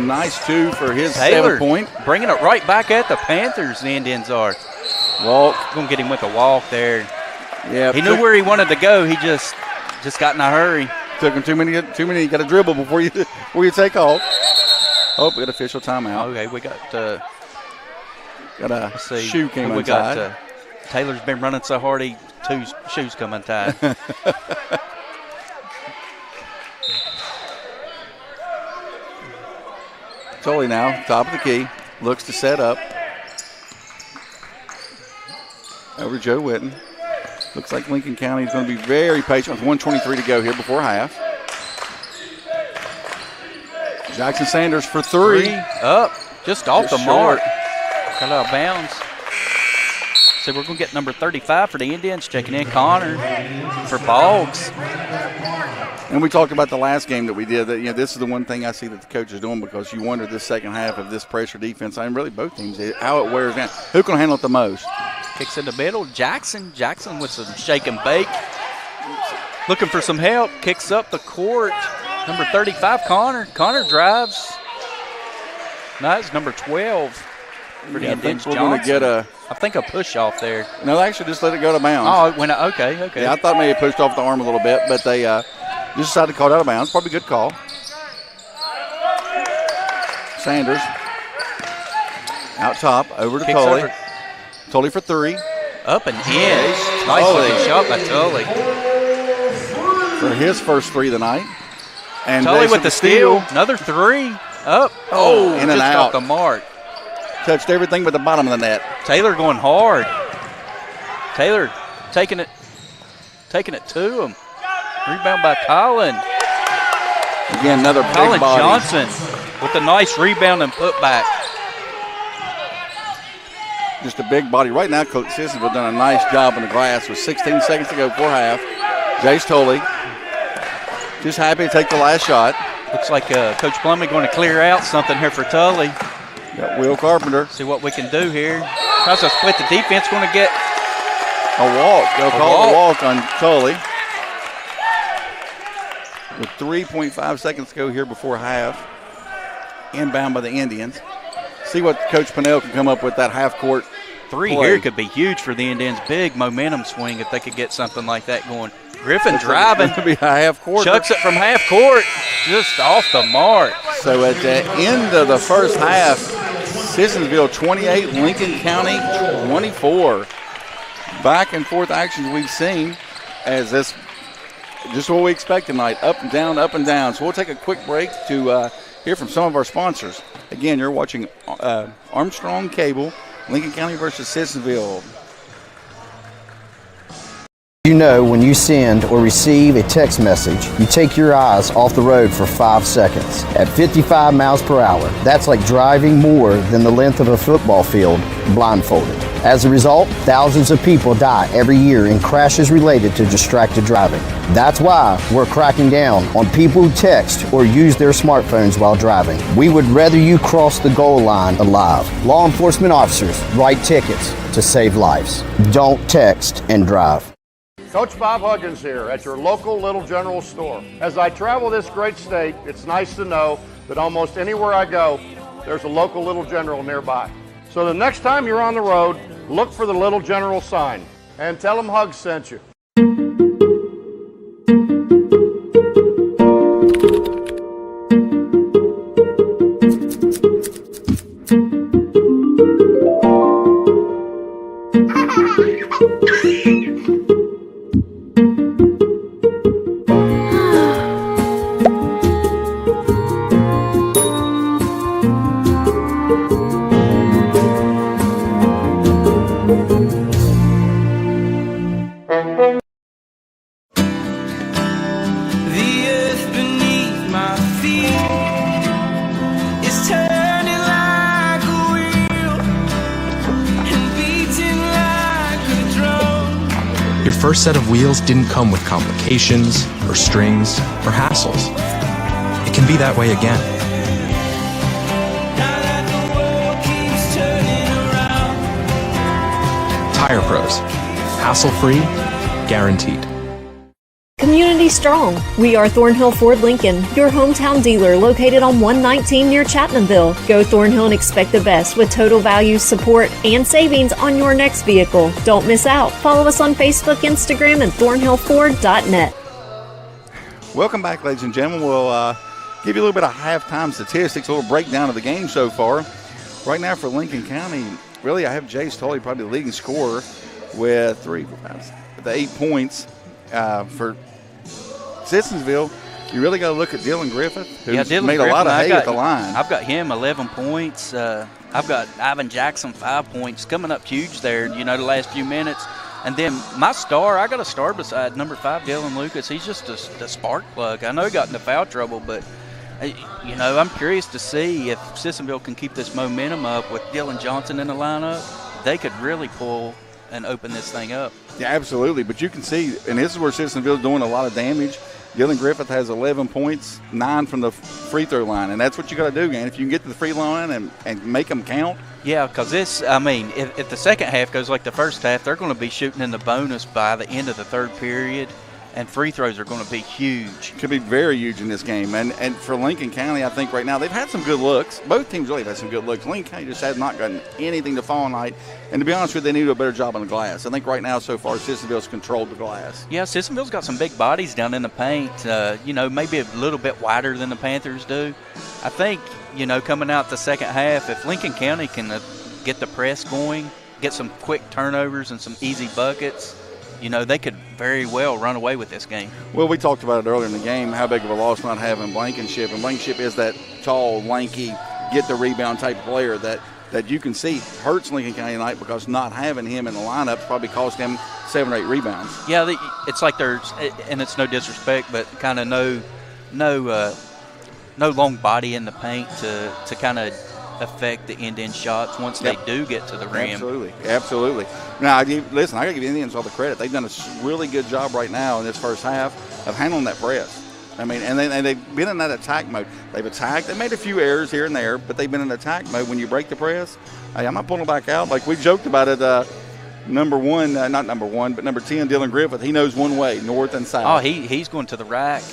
Nice 2 for his Taylor 7-point. Bringing it right back at the Panthers, the Indians are. Walk. Going to get him with a walk there. Yeah. He knew where he wanted to go. He just got in a hurry. Took him too many. You got to dribble before you take off. Oh, we got official timeout. Okay, we got a shoe came we untied. Got Taylor's been running so hard, 2 shoes come untied. Tully now, top of the key, looks to set up. Over to Joe Witten. Looks like Lincoln County is going to be very patient with 1:23 to go here before half. Jackson Sanders for three. Up, just off the short. mark. Got out of bounds. So we're going to get number 35 for the Indians, checking in Connor for Boggs. And we talked about the last game that we did, that this is the one thing I see that the coach is doing, because you wonder this second half of this pressure defense, and really both teams, how it wears down. Who can handle it the most? Kicks in the middle. Jackson with some shake and bake. Looking for some help. Kicks up the court. Number 35, Connor. Connor drives. No, it's number 12 for the Indians. We're going to get I think a push off there. No, they actually just let it go to bounds. Oh, it went okay. Yeah, I thought maybe it pushed off the arm a little bit, but they just decided to call it out of bounds. Probably a good call. Sanders out top, over to Tully. Tully for three. Up and in. Nice looking shot by Tully. For his first three of the night. And Tully with the steal. Another three. Up. Oh, in and just out. off the mark. Touched everything but the bottom of the net. Taylor going hard. Taylor taking it to him. Rebound by Colin. Again, another big Colin body. Johnson with a nice rebound and putback. Just a big body. Right now, Coach Sissonville done a nice job on the glass with 16 seconds to go before half. Jace Tully just happy to take the last shot. Looks like Coach Plumlee going to clear out something here for Tully. Got Will Carpenter. See what we can do here. Tries to split the defense. Going to get a walk. They'll call the walk on Tully. With 3.5 seconds to go here before half. Inbound by the Indians. See what Coach Pinnell can come up with that half-court three play. Here could be huge for the Indians. Big momentum swing if they could get something like that going. Griffin driving. It's going to be a half-court. Chucks it from half-court. Just off the mark. So at the end of the first half, Sissonville 28, Lincoln County 24. Back and forth actions we've seen as this just what we expect tonight, up and down, up and down. So we'll take a quick break to hear from some of our sponsors. Again, you're watching Armstrong Cable, Lincoln County versus Sissonville. You know, when you send or receive a text message, you take your eyes off the road for 5 seconds. At 55 miles per hour, that's like driving more than the length of a football field blindfolded. As a result, thousands of people die every year in crashes related to distracted driving. That's why we're cracking down on people who text or use their smartphones while driving. We would rather you cross the goal line alive. Law enforcement officers write tickets to save lives. Don't text and drive. Coach Bob Huggins here at your local Little General store. As I travel this great state, it's nice to know that almost anywhere I go, there's a local Little General nearby. So the next time you're on the road, look for the Little General sign and tell them Hugs sent you. First set of wheels didn't come with complications or strings or hassles. It can be that way again. Tire Pros. Hassle-free, guaranteed. Community strong. We are Thornhill Ford Lincoln, your hometown dealer located on 119 near Chapmanville. Go Thornhill and expect the best with total value, support, and savings on your next vehicle. Don't miss out. Follow us on Facebook, Instagram, and thornhillford.net. Welcome back, ladies and gentlemen. We'll give you a little bit of halftime statistics, a little breakdown of the game so far. Right now for Lincoln County, really I have Jace Tully, probably the leading scorer with 8 points. For Sissonville, you really got to look at Dylan Griffith, who's made a lot of hay at the line. I've got him 11 points. I've got Ivan Jackson 5 points, coming up huge there, the last few minutes. And then my star, I got a star beside number 5, Dylan Lucas. He's just a spark plug. I know he got into foul trouble, but You know, I'm curious to see if Sissonville can keep this momentum up with Dylan Johnson in the lineup. They could really pull and open this thing up. Yeah, absolutely. But you can see, and this is where Sissonville's doing a lot of damage. Dylan Griffith has 11 points, 9 from the free throw line, and that's what you got to do, man. If you can get to the free line and make them count. Yeah, because this, I mean, if the second half goes like the first half, they're going to be shooting in the bonus by the end of the third period, and free throws are going to be huge. Could be very huge in this game. And for Lincoln County, I think right now they've had some good looks. Both teams really have had some good looks. Lincoln County just has not gotten anything to fall night. And to be honest with you, they need to do a better job on the glass. I think right now so far Sissonville's controlled the glass. Yeah, Sissonville's got some big bodies down in the paint, you know, maybe a little bit wider than the Panthers do. I think, you know, coming out the second half, if Lincoln County can get the press going, get some quick turnovers and some easy buckets, you know, they could very well run away with this game. Well, we talked about it earlier in the game, how big of a loss not having Blankenship. And Blankenship is that tall, lanky, get the rebound type of player that you can see hurts Lincoln County tonight, because not having him in the lineup probably cost him 7 or 8 rebounds. Yeah, it's like there's, and it's no disrespect, but kind of no long body in the paint to kind of affect the end shots once they do get to the rim. Absolutely. Now, I got to give the Indians all the credit. They've done a really good job right now in this first half of handling that press. I mean, and they've been in that attack mode. They've attacked. They made a few errors here and there, but they've been in attack mode. When you break the press, hey, I'm not pulling back out. Like we joked about it, number 10, Dylan Griffith, he knows one way, north and south. Oh, he's going to the rack.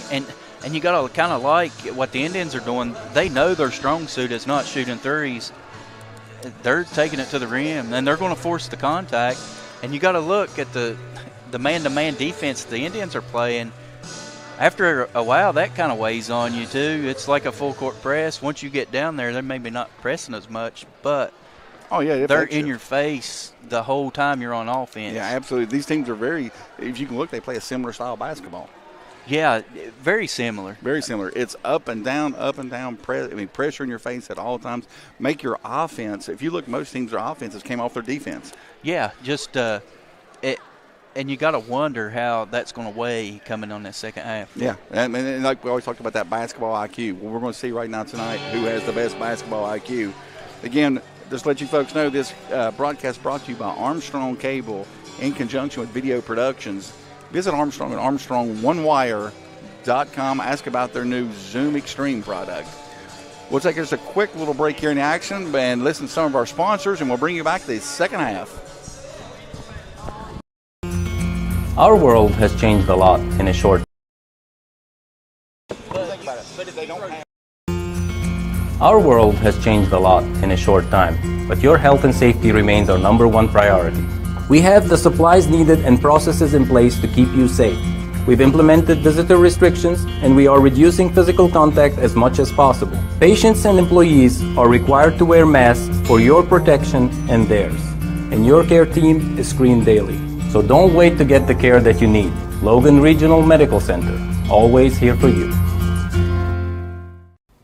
And you got to kind of like what the Indians are doing. They know their strong suit is not shooting threes. They're taking it to the rim, and they're going to force the contact. And you got to look at the man-to-man defense the Indians are playing. After a while, that kind of weighs on you too. It's like a full-court press. Once you get down there, they're maybe not pressing as much, but they're in your face the whole time you're on offense. Yeah, absolutely. These teams are very, if you can look, they play a similar style of basketball. Yeah, very similar. Very similar. It's up and down, pressure in your face at all times. Make your offense. If you look, most teams, their offenses came off their defense. Yeah, just and you got to wonder how that's going to weigh coming on that second half. Yeah, and like we always talked about that basketball IQ. Well, we're going to see right now tonight who has the best basketball IQ. Again, just to let you folks know, this broadcast brought to you by Armstrong Cable in conjunction with Video Productions. Visit Armstrong at ArmstrongOneWire.com. Ask about their new Zoom Extreme product. We'll take us a quick little break here in the action and listen to some of our sponsors, and we'll bring you back to the second half. Our world has changed a lot in a short time. Our world has changed a lot in a short time, but your health and safety remains our number one priority. We have the supplies needed and processes in place to keep you safe. We've implemented visitor restrictions, and we are reducing physical contact as much as possible. Patients and employees are required to wear masks for your protection and theirs. And your care team is screened daily. So don't wait to get the care that you need. Logan Regional Medical Center, always here for you.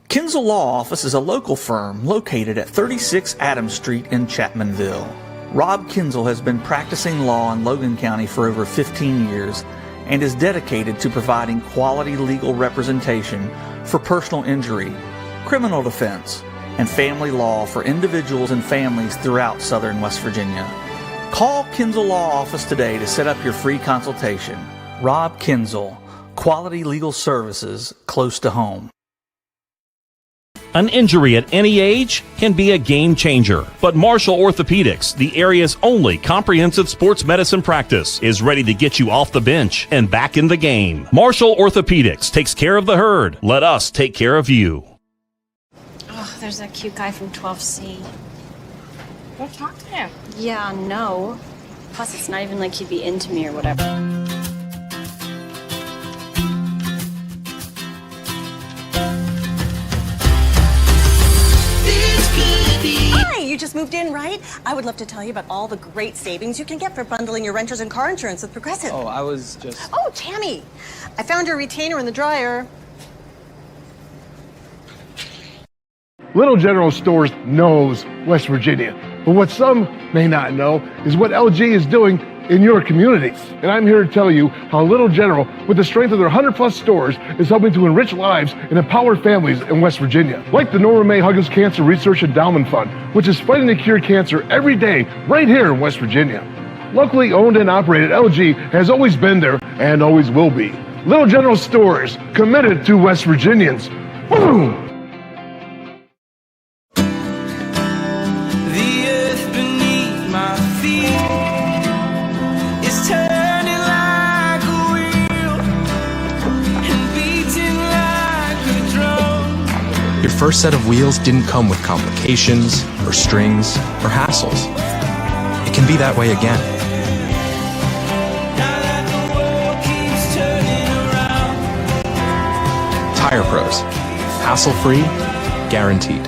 Kinzel Law Office is a local firm located at 36 Adams Street in Chapmanville. Rob Kinzel has been practicing law in Logan County for over 15 years and is dedicated to providing quality legal representation for personal injury, criminal defense, and family law for individuals and families throughout southern West Virginia. Call Kinzel Law Office today to set up your free consultation. Rob Kinzel, quality legal services close to home. An injury at any age can be a game changer, but Marshall Orthopedics, the area's only comprehensive sports medicine practice, is ready to get you off the bench and back in the game. Marshall Orthopedics takes care of the herd. Let us take care of you. Oh, there's that cute guy from 12C. Go talk to him. Yeah, no. Plus, it's not even like he'd be into me or whatever. Hi, you just moved in, right? I would love to tell you about all the great savings you can get for bundling your renters and car insurance with Progressive. Oh, I was just... Oh, Tammy, I found your retainer in the dryer. Little General Stores knows West Virginia. But what some may not know is what LG is doing in your communities. And I'm here to tell you how Little General, with the strength of their 100-plus stores, is helping to enrich lives and empower families in West Virginia. Like the Norma May Huggins Cancer Research Endowment Fund, which is fighting to cure cancer every day right here in West Virginia. Locally owned and operated, LG has always been there and always will be. Little General Stores, committed to West Virginians. Boom! Your first set of wheels didn't come with complications, or strings, or hassles. It can be that way again. Tire Pros. Hassle-free, guaranteed.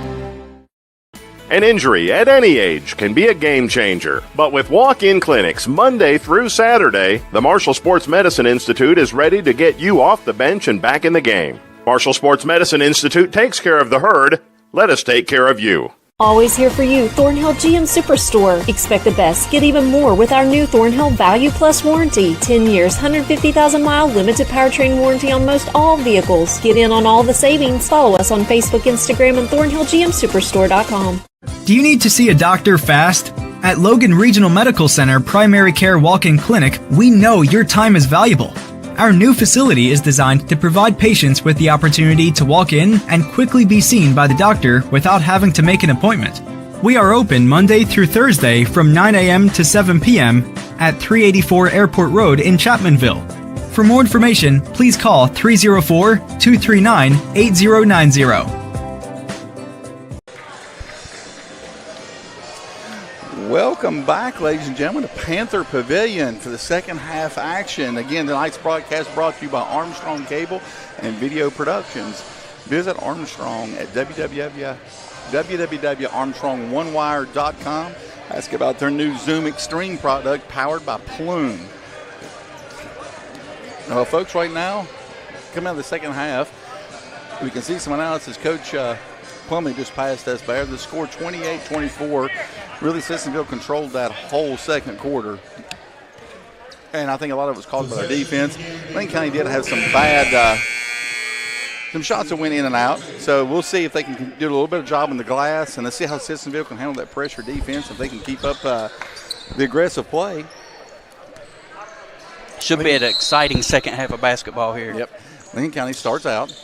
An injury at any age can be a game changer, but with walk-in clinics Monday through Saturday, the Marshall Sports Medicine Institute is ready to get you off the bench and back in the game. Marshall Sports Medicine Institute takes care of the herd. Let us take care of you. Always here for you, Thornhill GM Superstore. Expect the best, get even more with our new Thornhill Value Plus warranty. 10 years, 150,000-mile limited powertrain warranty on most all vehicles. Get in on all the savings. Follow us on Facebook, Instagram, and ThornhillGMSuperstore.com. Do you need to see a doctor fast? At Logan Regional Medical Center Primary Care Walk-In Clinic, we know your time is valuable. Our new facility is designed to provide patients with the opportunity to walk in and quickly be seen by the doctor without having to make an appointment. We are open Monday through Thursday from 9 a.m. to 7 p.m. at 384 Airport Road in Chapmanville. For more information, please call 304-239-8090. Welcome back, ladies and gentlemen, to Panther Pavilion for the second half action. Again, tonight's broadcast brought to you by Armstrong Cable and Video Productions. Visit Armstrong at www.armstrongonewire.com. Ask about their new Zoom Extreme product powered by Plume. Well, folks, right now, coming out of the second half, we can see some analysis. Coach Plumlee just passed us there. The score 28-24. Really, Sissonville controlled that whole second quarter. And I think a lot of it was caused by their defense. Lincoln County did have some bad, some shots that went in and out. So we'll see if they can do a little bit of job in the glass. And let's see how Sissonville can handle that pressure defense, if they can keep up the aggressive play. Should be an exciting second half of basketball here. Yep. Lincoln County starts out.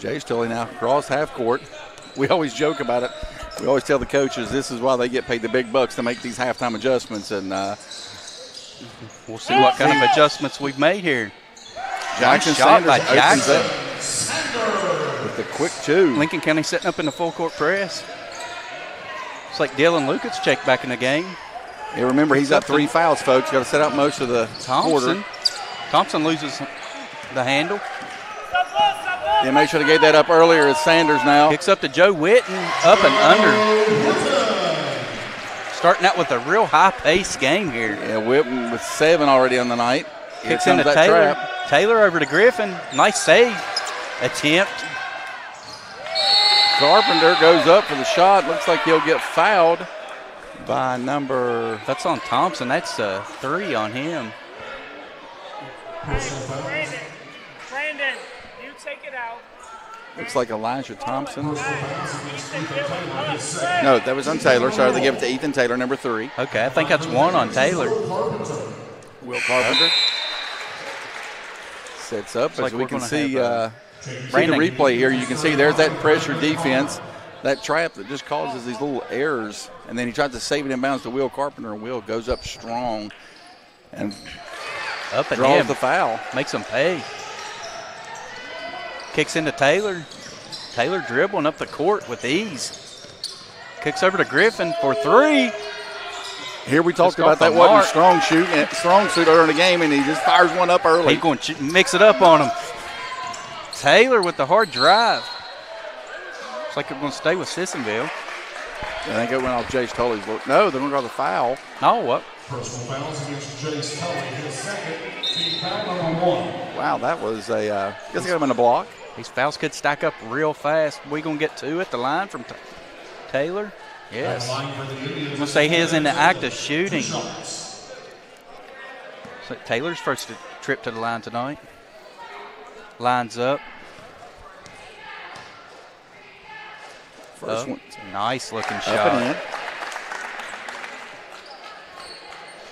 Jay's Tully now across half court. We always joke about it. We always tell the coaches this is why they get paid the big bucks to make these halftime adjustments. And we'll see what kind of adjustments we've made here. Jackson shot Sanders by Jackson with the quick two. Lincoln County setting up in the full court press. It's like Dylan Lucas checked back in the game. Yeah, remember, he's got 3 fouls, folks. Got to set out most of the quarter. Thompson loses the handle. Yeah, make sure they gave that up earlier. It's Sanders now. Kicks up to Joe Witten, up and under. Starting out with a real high-paced game here. Yeah, Witten with 7 already on the night. Kicks into Taylor. Trap. Taylor over to Griffin. Nice save attempt. Carpenter goes up for the shot. Looks like he'll get fouled by number. That's on Thompson. That's 3 on him. Brandon, you take it out. Looks like Elijah Thompson. No, that was on Taylor. Sorry, they gave it to Ethan Taylor, number 3. Okay, I think that's 1 on Taylor. Will Carpenter sets up. As we can see the replay here, you can see there's that pressure defense, that trap that just causes these little errors. And then he tries to save it in bounds to Will Carpenter, and Will goes up strong and up and draws the foul. Makes him pay. Kicks into Taylor. Taylor dribbling up the court with ease. Kicks over to Griffin for 3. Here we talked about that wasn't strong suit earlier in the game, and he just fires one up early. He's going to mix it up on him. Taylor with the hard drive. Looks like they're going to stay with Sissonville. I think it went off Jace Tully's look. No, they're going to draw the foul. Oh, what? Personal fouls against Jace Tully, his second, team foul number 1. Wow, that was a, I guess he got him in a block. These fouls could stack up real fast. We going to get 2 at the line from Taylor? Yes. I'm going to say he is in the act of shooting. So Taylor's first trip to the line tonight. Lines up. First one. Nice looking Up shot. and in.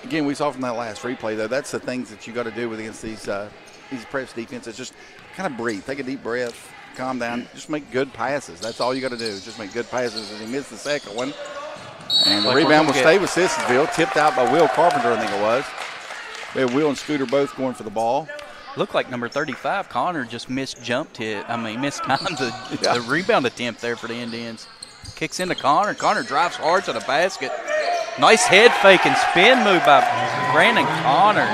Again, we saw from that last replay, though, that's the things that you got to do against these press defenses. Just kind of breathe. Take a deep breath. Calm down. Just make good passes. That's all you got to do. Just make good passes. As he missed the second one. And the rebound will stay with Sissonville. Tipped out by Will Carpenter, I think it was. We have Will and Scooter both going for the ball. Looked like number 35, Connor, just mistimed the rebound attempt there for the Indians. Kicks into Connor. Connor drives hard to the basket. Nice head fake and spin move by Brandon Connor.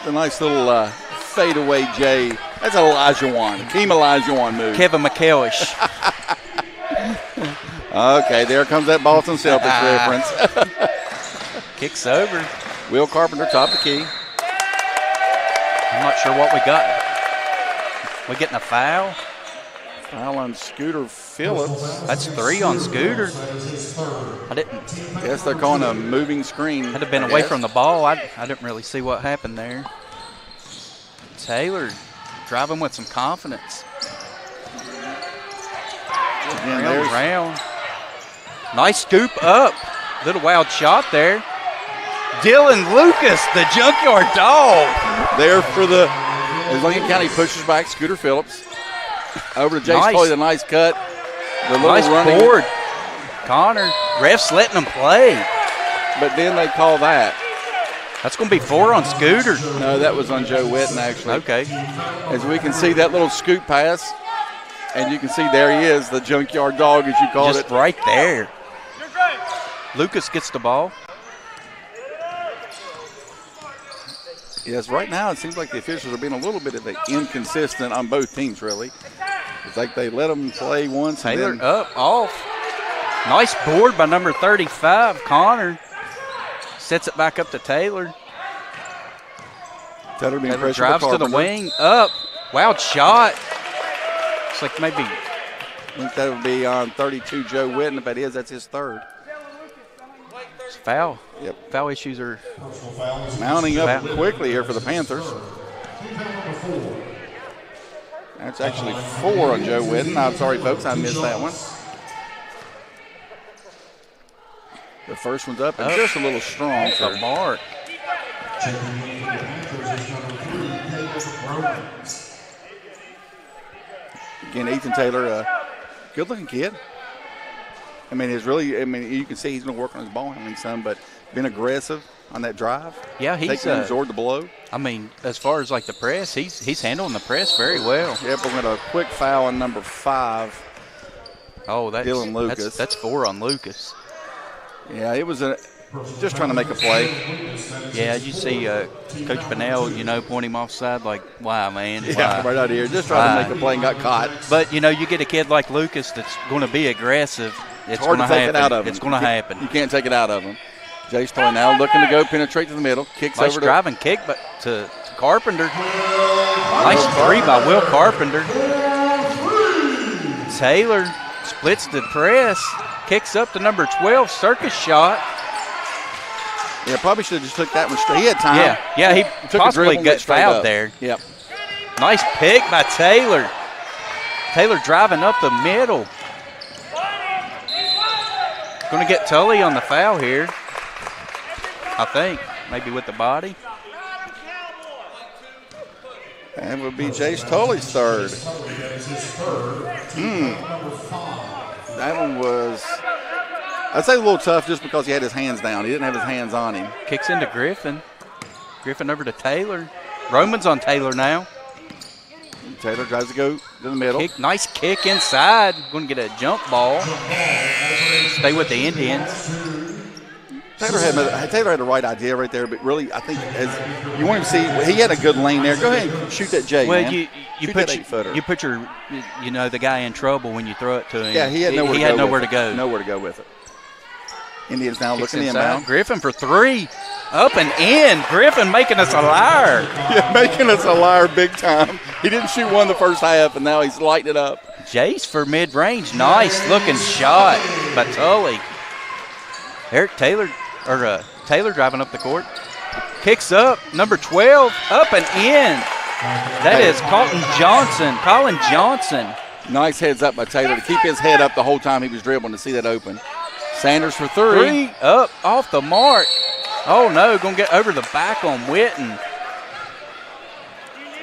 The nice little fadeaway J. That's Elijah Team Elijah move. Kevin McKellish. Okay, there comes that Boston Celtics reference. Kicks over. Will Carpenter, top of the key. I'm not sure what we got. We getting a foul? Foul on Scooter Phillips. That's 3 on Scooter. I didn't. Guess they're calling a moving screen. Had to been away from the ball. I didn't really see what happened there. Taylor driving with some confidence. Round. Nice scoop up. Little wild shot there. Dylan Lucas, the junkyard dog. There for as Lincoln County pushes back Scooter Phillips. Over to Jace Foley, the nice cut. The little nice running board. Connor, refs letting him play. But then they call that. That's going to be 4 on Scooter. No, that was on Joe Witten, actually. Okay. As we can see that little scoop pass, and you can see there he is, the junkyard dog, as you called it. Just right there. Lucas gets the ball. Yes, right now it seems like the officials are being a little bit of inconsistent on both teams, really. It's like they let them play once. Taylor and then up, off. Nice board by number 35, Connor. Sets it back up to Taylor. Taylor drives to the wing, up. Wild shot. Looks like maybe. I think that would be on 32, Joe Witten. If that is, that's his third. Foul. Yep. Foul issues are mounting up quickly here for the Panthers. That's actually 4 on Joe Witten. I'm sorry, folks, I missed that one. The first one's up and just a little strong for the mark. Again, Ethan Taylor, good-looking kid. I mean, you can see he's going to work on his ball handling some, but been aggressive on that drive. Yeah, he's absorbed the blow. I mean, as far as like the press, he's handling the press very well. Yep, we're going to a quick foul on number 5. Oh, that's Dylan Lucas. That's 4 on Lucas. Yeah, it was just trying to make a play. Yeah, you see Coach Pennell, point him offside like, wow, man. Yeah, right out here. Just trying to make a play and got caught. But, you get a kid like Lucas that's going to be aggressive. It's hard to take it out of him. It's going to happen. You can't take it out of him. Jace Toy now looking to go penetrate to the middle. Kicks nice over to driving kick, but to Carpenter. Nice 3 by Will Carpenter. Taylor splits the press. Kicks up to number 12, circus shot. Yeah, probably should have just took that one straight. He had time. Yeah, he possibly got fouled there. Yep. Nice pick by Taylor. Taylor driving up the middle. Going to get Tully on the foul here, I think, maybe with the body. That would be Jace Tully's third. That one was, I'd say a little tough just because he had his hands down. He didn't have his hands on him. Kicks into Griffin. Griffin over to Taylor. Roman's on Taylor now. Taylor tries to go to the middle. Nice kick inside. Going to get a jump ball. Stay with the Indians. Taylor had the right idea right there, but really, I think as you want him to see, he had a good lane there. Go ahead and shoot that J, well, man. you put your the guy in trouble when you throw it to him. Yeah, he had nowhere to go. Nowhere to go with it. Indians now Kicks looking inside. inbound. Griffin for 3. Up and in. Griffin making us a liar. Yeah, making us a liar big time. He didn't shoot one the first half, and now he's lighting it up. Jace for mid-range. Nice looking shot by Tully. Eric Taylor, Taylor driving up the court. kicks up, number 12, up and in. That is Colin Johnson. Nice heads up by Taylor to keep his head up the whole time he was dribbling to see that open. Sanders for three. Up, off the mark. Oh, no, going to get over the back on Witten.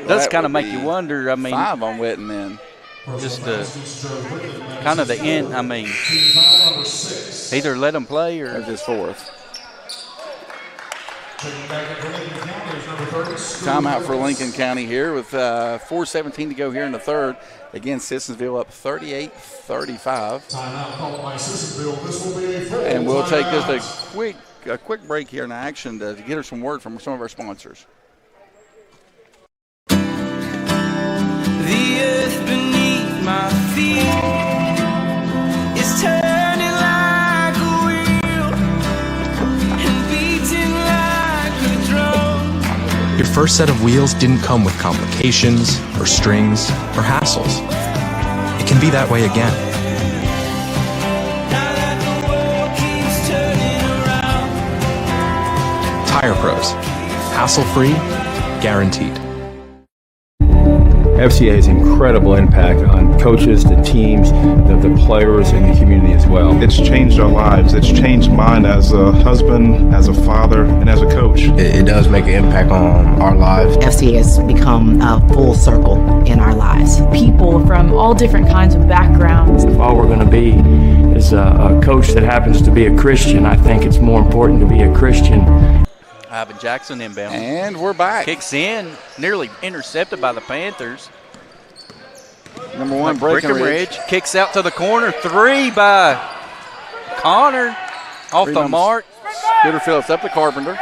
Does kind of make you wonder. I mean, 5 on Witten then. Just kind of the end. I mean, either let him play or. That's his 4th. Timeout for Lincoln County here with 4:17 to go here in the third. Again, Sissonville up 38-35. And we'll take just a quick break here in action to get her some word from some of our sponsors. The earth beneath my feet is turning like a wheel and beating like a drum. Your first set of wheels didn't come with complications or strings or hassles. It can be that way again. Now that the world keeps turning around. Tire Pros. Hassle-free, guaranteed. FCA has incredible impact on coaches, the teams, the players, and the community as well. It's changed our lives. It's changed mine as a husband, as a father, and as a coach. It does make an impact on our lives. FCA has become a full circle in our lives. People from all different kinds of backgrounds. If all we're going to be is a coach that happens to be a Christian, I think it's more important to be a Christian. Ivan Jackson inbound. And we're back. Kicks in, nearly intercepted by the Panthers. Number 1, Breckenridge. Kicks out to the corner. 3 by Connor. Off the mark. Scooter Phillips up to Carpenter.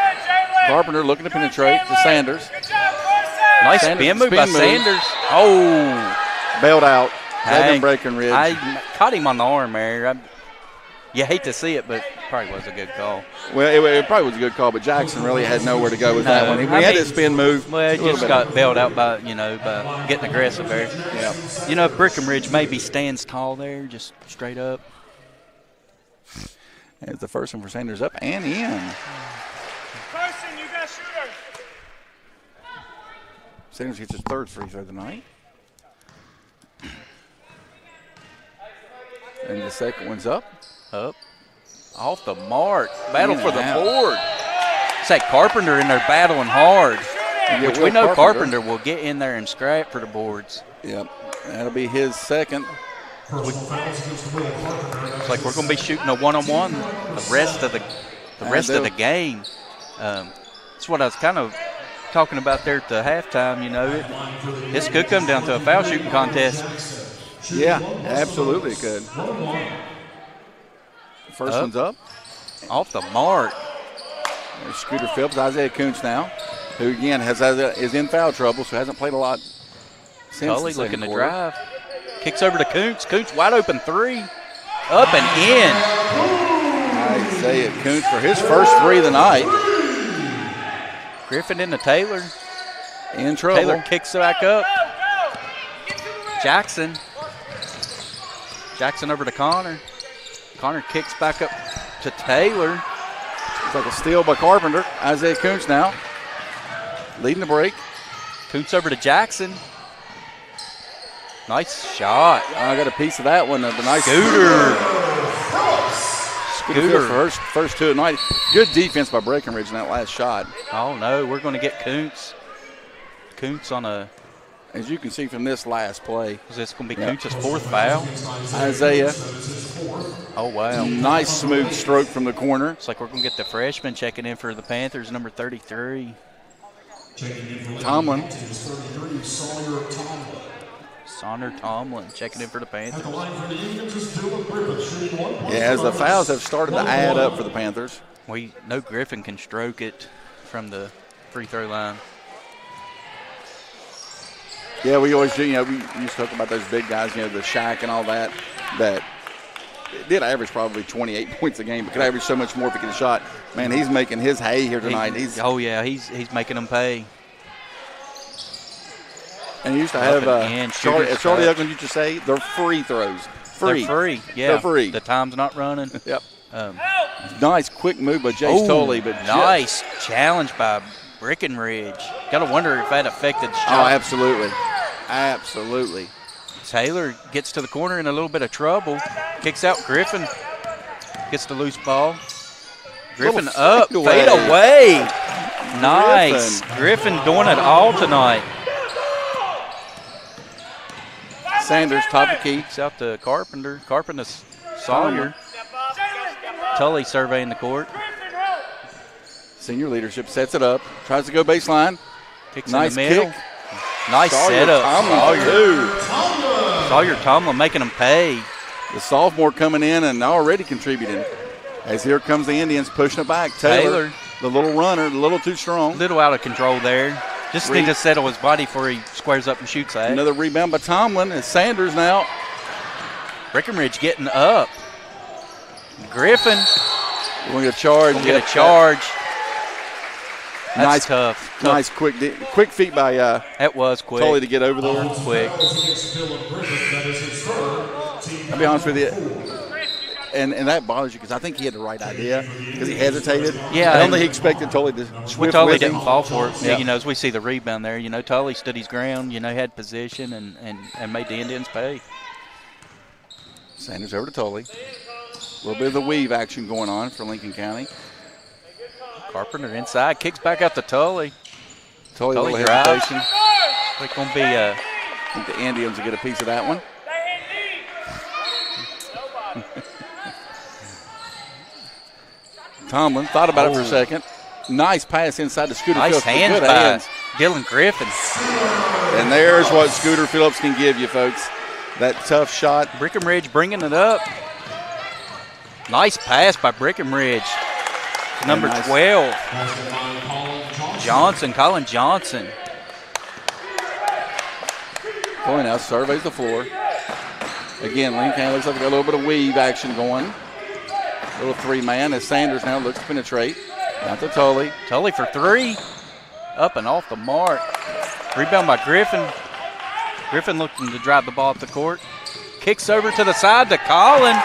Carpenter looking to penetrate to Sanders. Nice spin move by Sanders. Oh. Bailed out. Breckenridge. I caught him on the arm there. You hate to see it, but probably was a good call. Well, it probably was a good call, but Jackson really had nowhere to go with that one. He had his spin move. Well, he just got bailed out by getting aggressive there. Yeah. If Breckenridge maybe stands tall there, just straight up. As the first one for Sanders up and in. Carson, you got shooter. Sanders gets his 3rd free throw of the night. And the second one's up. Off the mark. Battle for the board. It's that Carpenter in there battling hard. Which we know Carpenter will get in there and scrap for the boards. Yep. That'll be his second. It's like we're going to be shooting a one-on-one the rest of the game. That's what I was kind of talking about there at the halftime. This could come down to a foul shooting contest. Yeah, absolutely it could. First one's up. Off the mark. There's Scooter Phillips, Isaiah Kuntz now, who again is in foul trouble, so hasn't played a lot since Tully the looking second to quarter. drive. Kicks over to Kuntz. Kuntz wide open 3. Up and in. Isaiah Kuntz for his first 3 of the night. Griffin into Taylor. In trouble. Taylor kicks back up. Jackson over to Connor. Connor kicks back up to Taylor. It's like a steal by Carpenter. Isaiah Kuntz now leading the break. Kuntz over to Jackson. Nice shot. I got a piece of that one. The nice Scooter for her first 2 of the night. Good defense by Breckenridge in that last shot. Oh, no. We're going to get Kuntz. Kuntz on a... As you can see from this last play. Is this going to be Kuntz's 4th foul? Isaiah. Oh, wow. Nice smooth stroke from the corner. It's like we're going to get the freshman checking in for the Panthers, number 33. Tomlin. Sonner Tomlin checking in for the Panthers. Yeah, as the fouls have started to add up for the Panthers. We know Griffin can stroke it from the free throw line. Yeah, we always do. We used to talk about those big guys, the Shaq and all that did average probably 28 points a game, but could average so much more if he get a shot. Man, he's making his hay here tonight. He's making them pay. And he used to have Charlie Ugland used to say they're free throws. Free. They're free. Yeah. They're free. The time's not running. Yep. Nice quick move by Jace Tolley, but nice challenge by Breckenridge. Got to wonder if that affected the shot. Oh, absolutely. Absolutely. Taylor gets to the corner in a little bit of trouble. Kicks out Griffin. Gets the loose ball. Griffin up. Fade away. Nice. Griffin doing it all tonight. Sanders, top of key. Kicks out to Carpenter. Carpenter, Sawyer. Tully surveying the court. Senior leadership sets it up. Tries to go baseline. Kicks nice in the middle. Kick. Nice setup. Sawyer Tomlin making them pay. The sophomore coming in and already contributing. As here comes the Indians pushing it back. Taylor, the little runner, a little too strong. Little out of control there. Just need to settle his body before he squares up and shoots that. Another rebound by Tomlin. It's Sanders now. Breckenridge getting up. Griffin. We're going to charge. Get a charge. That's nice, tough. Nice quick feet by that was quick. Tully to get over there. Quick. I'll be honest with you. And that bothers you because I think he had the right idea because he hesitated. Yeah. I don't think he expected Tully to swift Tully with didn't him. fall for it. Yeah. You know, as we see the rebound there, you know, Tully stood his ground, you know, had position and made the Indians pay. Sanders over to Tully. A little bit of the weave action going on for Lincoln County. Carpenter inside, kicks back out to Tully. Tully a little drives. hesitation. It's going to be I think the Indians will get a piece of that one. Tomlin thought about it for a second. Nice pass inside to Scooter nice Phillips. hands Good by hands. Dylan Griffin. And there's what Scooter Phillips can give you, folks. That tough shot. Breckenridge bringing it up. Nice pass by Breckenridge. Number 12. Colin Johnson. Tully now surveys the floor. Again, Lincoln looks like they got a little bit of weave action going. A little three-man as Sanders now looks to penetrate. Down to Tully. Tully for three. Up and off the mark. Rebound by Griffin. Griffin looking to drive the ball up the court. Kicks over to the side to Colin.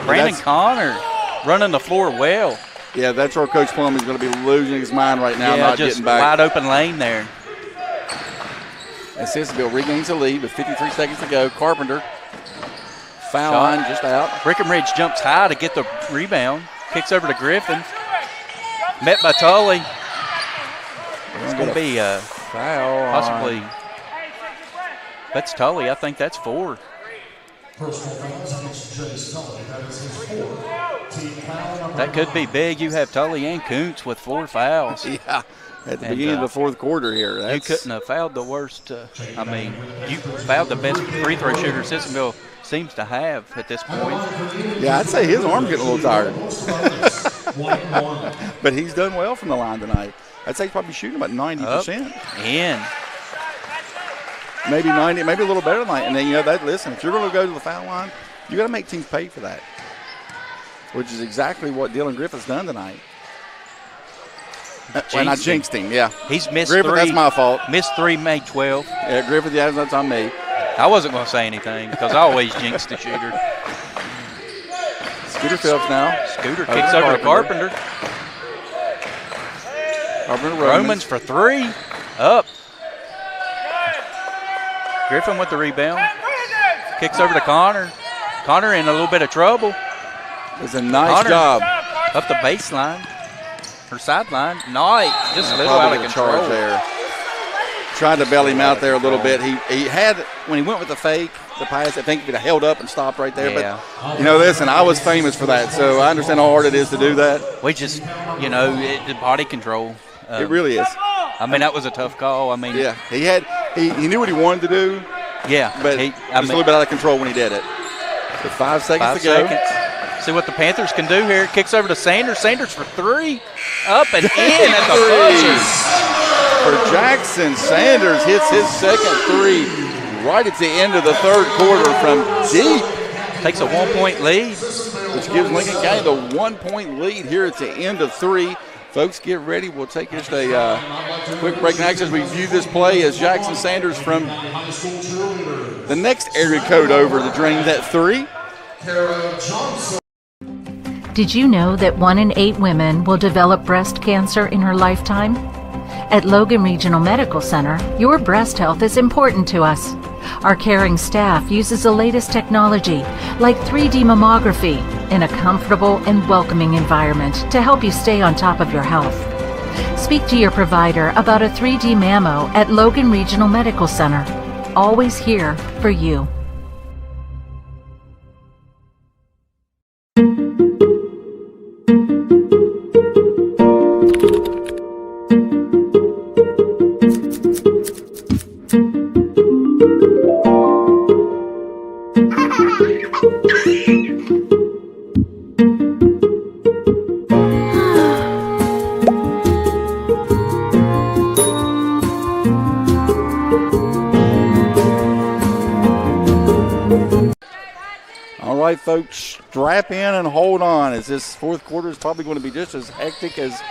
Brandon Connor running the floor well. Yeah, that's where Coach Plum is going to be losing his mind right now, not just getting back. Wide open lane there. And Sissonville regains the lead with 53 seconds to go. Carpenter, foul line just out. Breckenridge jumps high to get the rebound. Kicks over to Griffin. Met by Tully. It's going to be a foul. Possibly. That's Tully. I think that's 4. That could be big. You have Tully and Kuntz with 4 fouls. Yeah, at the beginning of the fourth quarter here. You couldn't have fouled the worst. You fouled the best free throw shooter Sissonville seems to have at this point. Yeah, I'd say his arm's getting a little tired. But he's done well from the line tonight. I'd say he's probably shooting about 90%. In. Maybe 90, maybe a little better than that. And then, listen, if you're going to go to the foul line, you got to make teams pay for that, which is exactly what Dylan Griffith's done tonight. When I jinxed him, yeah. He's missed Griffith, 3. That's my fault. Missed 3, made 12. Yeah, Griffith, yeah, that's on me. I wasn't going to say anything because I always jinx the shooter. Scooter Phillips now. Scooter kicks over to Carpenter. Romans for 3. Up. Griffin with the rebound. Kicks over to Connor. Connor in a little bit of trouble. It's a nice job. Up the baseline. Her sideline. Nice. Just a little out of control there. Trying to bail him out there a little bit. He had, when he went with the fake, the pass, I think he would have held up and stopped right there. Yeah. But, listen, I was famous for that, so I understand how hard it is to do that. We just, the body control. It really is. I mean, that was a tough call. I mean, yeah, he knew what he wanted to do. Yeah, but he was a little bit out of control when he did it. With 5 seconds to go. See what the Panthers can do here. Kicks over to Sanders. Sanders for 3. Up and in at the buzzer. For Jackson, Sanders hits his second 3 right at the end of the third quarter from deep. Takes a 1-point lead. Which gives Lincoln County the 1-point lead here at the end of 3. Folks, get ready. We'll take just a quick break next as we view this play as Jackson Sanders from the next area code over the drain that 3. Did you know that 1 in 8 women will develop breast cancer in her lifetime? At Logan Regional Medical Center, your breast health is important to us. Our caring staff uses the latest technology, like 3D mammography, in a comfortable and welcoming environment to help you stay on top of your health. Speak to your provider about a 3D mammo at Logan Regional Medical Center. Always here for you. All right, folks, strap in and hold on, as this fourth quarter is probably going to be just as hectic as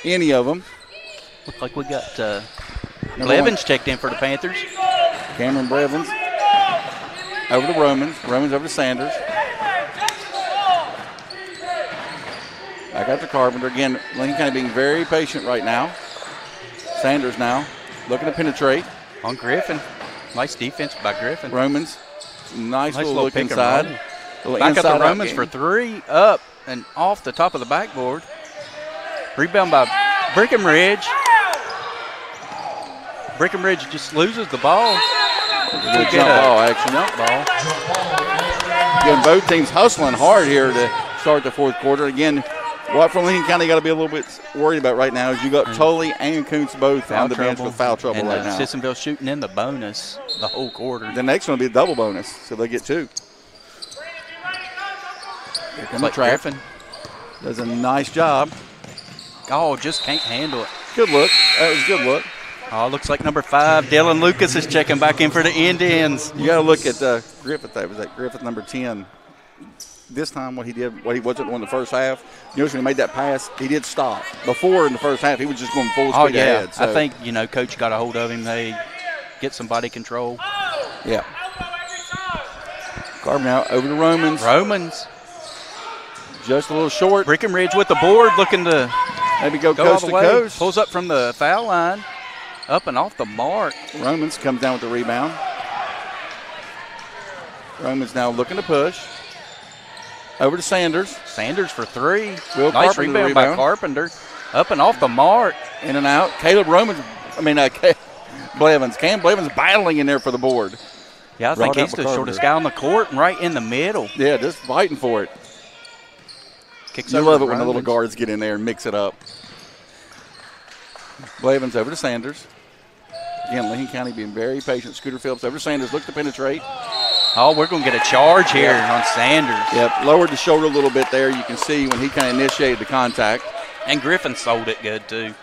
any of them. Looks like we got Blevins checked in for the Panthers. Cameron Blevins over to Romans. Romans over to Sanders. Back out to Carpenter. Again, Lincoln County being very patient right now. Sanders now looking to penetrate. On Griffin. Nice defense by Griffin. Romans. Nice little look inside. Back up to Romans for 3. Up and off the top of the backboard. Rebound by Breckenridge. Breckenridge just loses the ball. Good jump ball action. Jump ball. Again, both teams hustling hard here to start the fourth quarter. Again, what from Lincoln County got to be a little bit worried about right now is you got Tolley and Kuntz both on the bench with foul trouble right now. Sissonville shooting in the bonus the whole quarter. The next one will be a double bonus, so they get 2. Here comes the trap. Does a nice job. Oh, just can't handle it. Good look. That was a good look. Oh, looks like number 5, Dylan Lucas, is checking back in for the Indians. You got to look at Griffith. That was Griffith, number 10. This time what he wasn't doing the first half. You notice when he made that pass, he did stop. Before in the first half, he was just going full speed ahead. So. I think, Coach got a hold of him. They get some body control. Yeah. Carver now over to Romans. Romans. Just a little short. Breckenridge with the board, looking to maybe go coast to coast. Pulls up from the foul line. Up and off the mark. Romans comes down with the rebound. Romans now looking to push. Over to Sanders. Sanders for 3. Will nice Carpenter rebound by Carpenter. Up and off the mark. In and out. Blevins. Cam Blevins battling in there for the board. Yeah, I think he's the shortest guy on the court and right in the middle. Yeah, just fighting for it. You love it when the little guards get in there and mix it up. Blevins over to Sanders. Again, Lincoln County being very patient. Scooter Phillips over to Sanders. Looks to penetrate. Oh, we're going to get a charge here on Sanders. Yep, lowered the shoulder a little bit there. You can see when he kind of initiated the contact. And Griffin sold it good, too.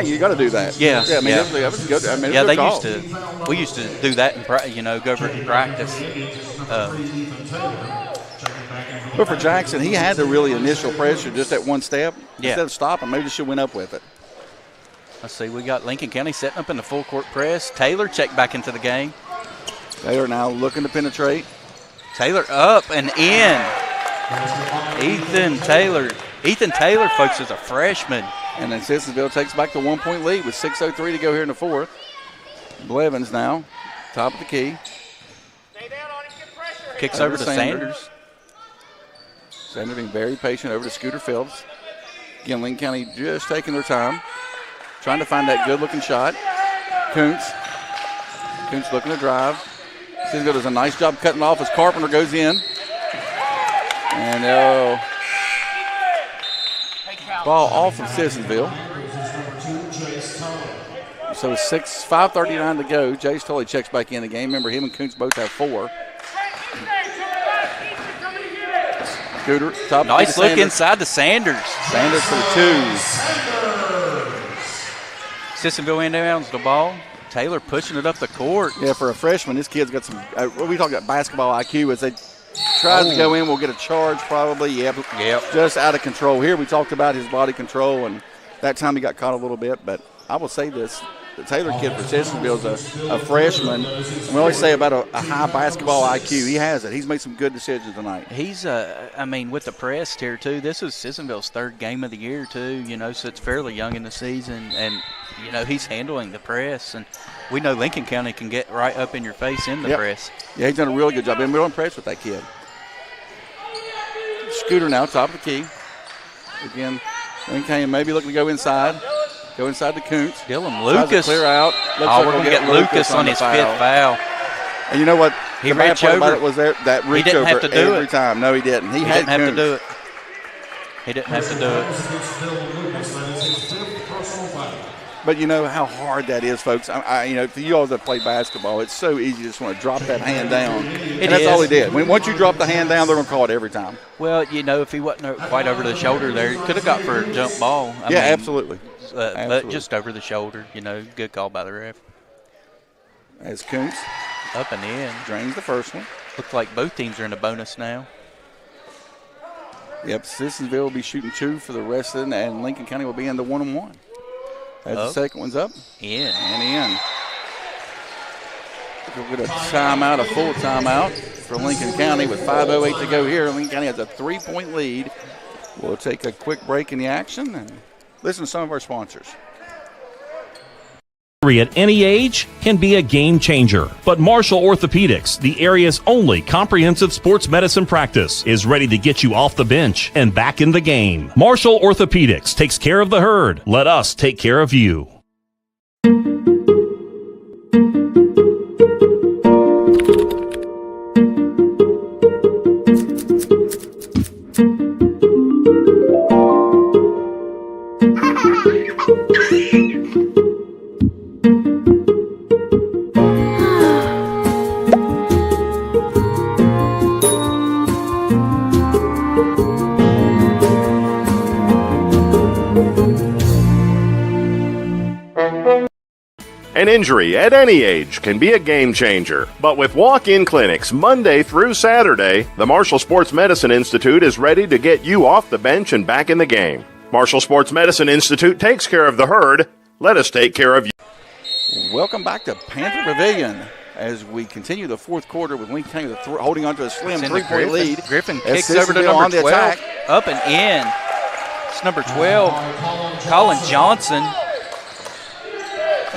You got to do that. Yeah. That was good. We used to do that and go over it in practice. But for Jackson, he had the really initial pressure just at one step. Yeah. Instead of stopping, maybe just should went up with it. Let's see, we got Lincoln County setting up in the full court press. Taylor checked back into the game. Taylor now looking to penetrate. Taylor up and in. Ethan Taylor, folks, is a freshman. And then Sissonville takes back the 1-point lead with 6:03 to go here in the fourth. Blevins now, top of the key. Kicks over to Sanders. Sanders being very patient over to Scooter Phillips. Again, Lincoln County just taking their time, trying to find that good-looking shot. Kuntz looking to drive. Sissonville does a nice job cutting off as Carpenter goes in. And ball off of Sissonville. So 5:39 to go. Jace Tolley checks back in the game. Remember, him and Kuntz both have 4. Scooter, top. Nice look inside to Sanders. Sanders for the 2. Sissonville inbounds the ball. Taylor pushing it up the court. Yeah, for a freshman, this kid's got some. We talk about basketball IQ. As they tries to go in, we'll get a charge probably. Yep. Just out of control. Here we talked about his body control, and that time he got caught a little bit. But I will say this: the Taylor kid for Sissonville is a freshman. We always say about a high basketball IQ. He has it. He's made some good decisions tonight. He's, with the press here, too, this is Sissonville's third game of the year, too, so it's fairly young in the season. And, he's handling the press. And we know Lincoln County can get right up in your face in the press. Yeah, he's done a really good job. I've been real impressed with that kid. Scooter now, top of the key. Again, Lincoln County maybe looking to go inside. Go inside to Koontz. Dylan Lucas. Clear out. We're going to get Lucas on his fifth foul. And you know what? He the bad part about it was that reach he didn't over have to do every time. No, he didn't. He didn't have Koontz. to do it. He didn't have to do it. But you know how hard that is, folks. For you all that play basketball, it's so easy to just want to drop that hand down. And that's all he did. Once you drop the hand down, they're going to call it every time. Well, if he wasn't quite over the shoulder there, he could have got for a jump ball. Absolutely. But just over the shoulder, good call by the ref. As Koontz up and in. Drains the first one. Looks like both teams are in a bonus now. Yep, Sissonville will be shooting 2 for the rest of it, and Lincoln County will be in the 1-on-1. As the second one's up. In. And in. We'll get a timeout, a full timeout for Lincoln County with 5:08 to go here. Lincoln County has a 3-point lead. We'll take a quick break in the action and listen to some of our sponsors. At any age can be a game changer, but Marshall Orthopedics, the area's only comprehensive sports medicine practice, is ready to get you off the bench and back in the game. Marshall Orthopedics takes care of the herd. Let us take care of you. An injury at any age can be a game changer. But with walk-in clinics Monday through Saturday, the Marshall Sports Medicine Institute is ready to get you off the bench and back in the game. Marshall Sports Medicine Institute takes care of the herd. Let us take care of you. Welcome back to Panther Pavilion as we continue the fourth quarter with Lincoln County holding on to a slim 3-point lead. Griffin kicks over to number 12. Up and in. It's number 12, Colin Johnson.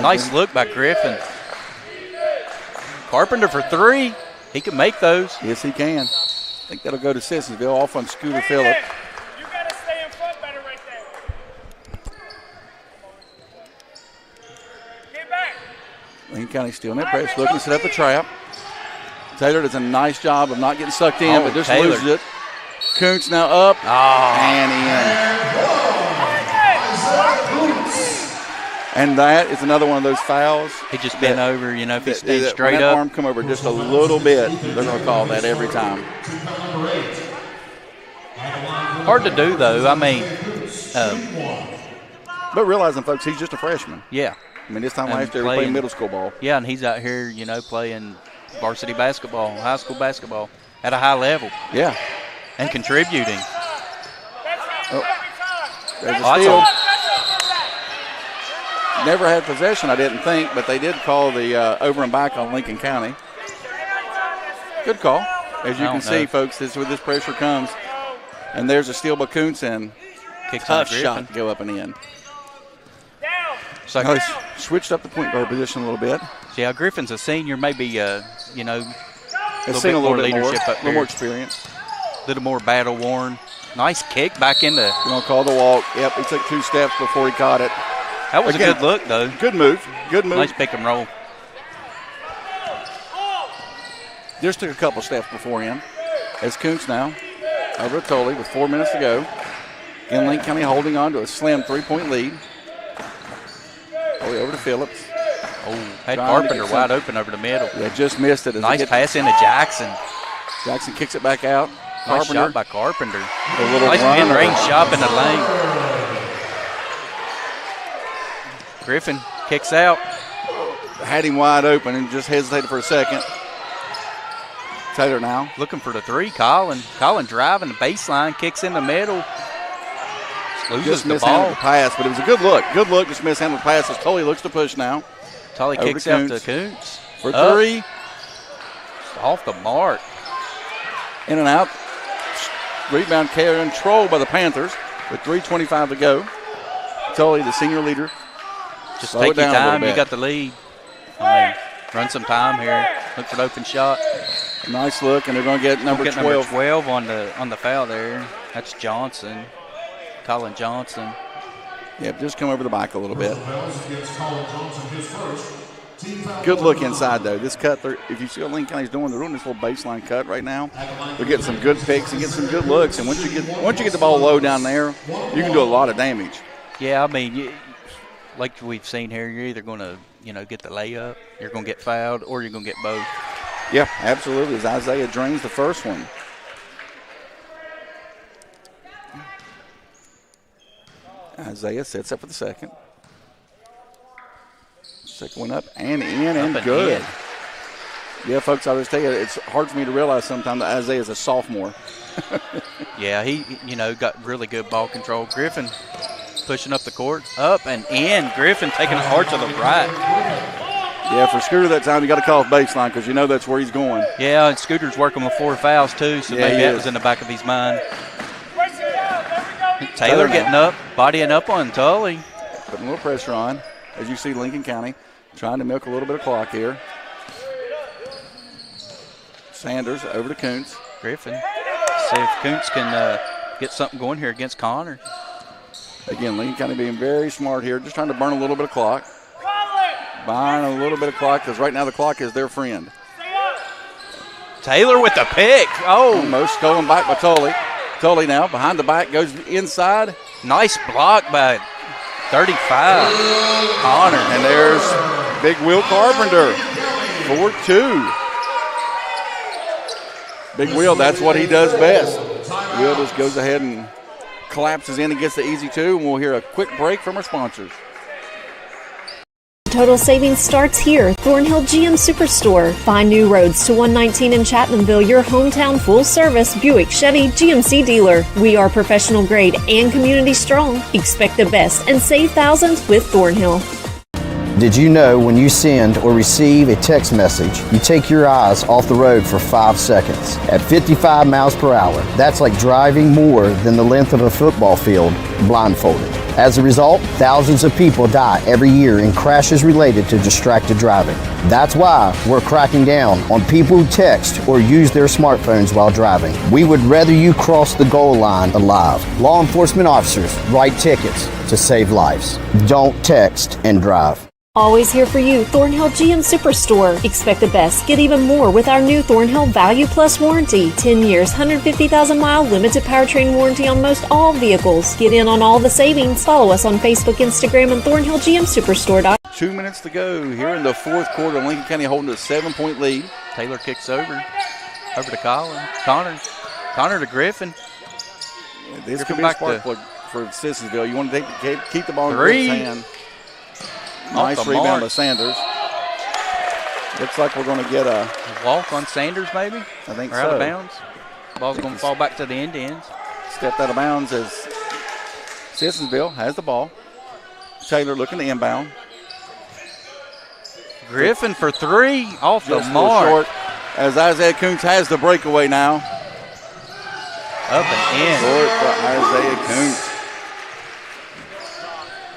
Nice look by Griffin. Carpenter for 3. He can make those. Yes, he can. I think that'll go to Sissonville off on Scooter Phillip. You got to stay in front better right there. Get back. Lincoln County still in that press, looking to set up a trap. Taylor does a nice job of not getting sucked in, but just loses it. Koontz now up and in. And that is another one of those fouls. He just bent over, if he stays straight when that up. arm come over just a little bit, they're going to call that every time. Hard to do, though. But realizing, folks, he's just a freshman. Yeah. This time last year, we played middle school ball. Yeah, and he's out here, playing varsity basketball, high school basketball at a high level. Yeah. And contributing. There's a steal. Never had possession, I didn't think, but they did call the over and back on Lincoln County. Good call. As you can see, folks, this is where this pressure comes. And there's a steal by Koontz and tough shot to go up and in. So he's switched up the point guard position a little bit. See how Griffin's a senior, maybe, a little bit more more leadership up there. A little more experience. A little more battle worn. Nice kick back into. You're going to call the walk. Yep, he took 2 steps before he caught it. That was a good look, though. Good move. Good move. Nice pick and roll. Just took a couple steps before him. As Koontz now over to Tolley with 4 minutes to go. Again, Lincoln County holding on to a slim 3-point lead. Tolley over to Phillips. Had Carpenter wide open over the middle. Yeah, just missed it. Nice pass into Jackson. Jackson kicks it back out. Nice shot by Carpenter. A little nice mid-range shot in the lane. Griffin kicks out. Had him wide open and just hesitated for a second. Taylor now. Looking for the 3, Colin. Colin driving the baseline, kicks in the middle. Loses the mishandled ball. the pass, but it was a good look. Good look, just mishandled the pass as Tully looks to push now. Tully kicks out to Kuntz. For three. Off the mark. In and out. Rebound controlled by the Panthers with 3:25 to go. Tully, the senior leader. Just take your time. You got the lead. Run some time here. Look for an open shot. Nice look, and they're going to get number 12. Number 12 on the foul there. That's Johnson. Colin Johnson. Yep, just come over the back a little bit. Good look inside, though. This cut, if you see what Lincoln County's doing, they're doing this little baseline cut right now. They're getting some good picks and getting some good looks. And once you get the ball low down there, you can do a lot of damage. Yeah, I mean, like we've seen here, you're either going to, get the layup, you're going to get fouled, or you're going to get both. Yeah, absolutely. As Isaiah drains the first one. Isaiah sets up for the second. Second one up and in and good. Yeah, folks, I'll just tell you, it's hard for me to realize sometimes that Isaiah's a sophomore. Yeah, he, got really good ball control. Griffin pushing up the court, up and in. Griffin taking it hard to the right. Yeah, for Scooter that time, you got to call it baseline because that's where he's going. Yeah, and Scooter's working with 4 fouls too, so maybe that was in the back of his mind. Taylor getting up, bodying up on Tully. Putting a little pressure on, as you see Lincoln County trying to milk a little bit of clock here. Sanders over to Kuntz. Griffin. See if Kuntz can get something going here against Connor. Again, Lincoln County being very smart here, just trying to burn a little bit of clock. Burn a little bit of clock because right now the clock is their friend. Taylor with the pick. Oh. Almost stolen back by Tully. Tully now behind the back, goes inside. Nice block by 35. Connor. And there's big Will Carpenter. 4-2. Big Will, that's what he does best. Will just goes ahead and collapses in and gets the easy two, and we'll hear a quick break from our sponsors. Total savings starts here. Thornhill GM Superstore. Find new roads to 119 in Chapmanville, your hometown full-service Buick, Chevy, GMC dealer. We are professional grade and community strong. Expect the best and save thousands with Thornhill. Did you know when you send or receive a text message, you take your eyes off the road for 5 seconds? At 55 miles per hour, that's like driving more than the length of a football field blindfolded. As a result, thousands of people die every year in crashes related to distracted driving. That's why we're cracking down on people who text or use their smartphones while driving. We would rather you cross the goal line alive. Law enforcement officers write tickets to save lives. Don't text and drive. Always here for you, Thornhill GM Superstore. Expect the best, get even more with our new Thornhill Value Plus warranty. 10 years, 150,000-mile limited powertrain warranty on most all vehicles. Get in on all the savings. Follow us on Facebook, Instagram, and ThornhillGMSuperstore. 2 minutes to go here in the fourth quarter. Lincoln County holding a 7-point lead. Taylor kicks over to Connor. Connor to Griffin. Yeah, this could be a spark plug for Sissonville. You want to keep the ball in Griff's hand. Nice rebound by Sanders. Looks like we're going to get a walk on Sanders, maybe? I think or so. Out of bounds. Ball's going to fall back to the Indians. Stepped out of bounds as Sissonville has the ball. Taylor looking to inbound. Griffin for 3 off Just the mark. Short, as Isaiah Kuntz has the breakaway now. Up and in. Short for Isaiah Kuntz.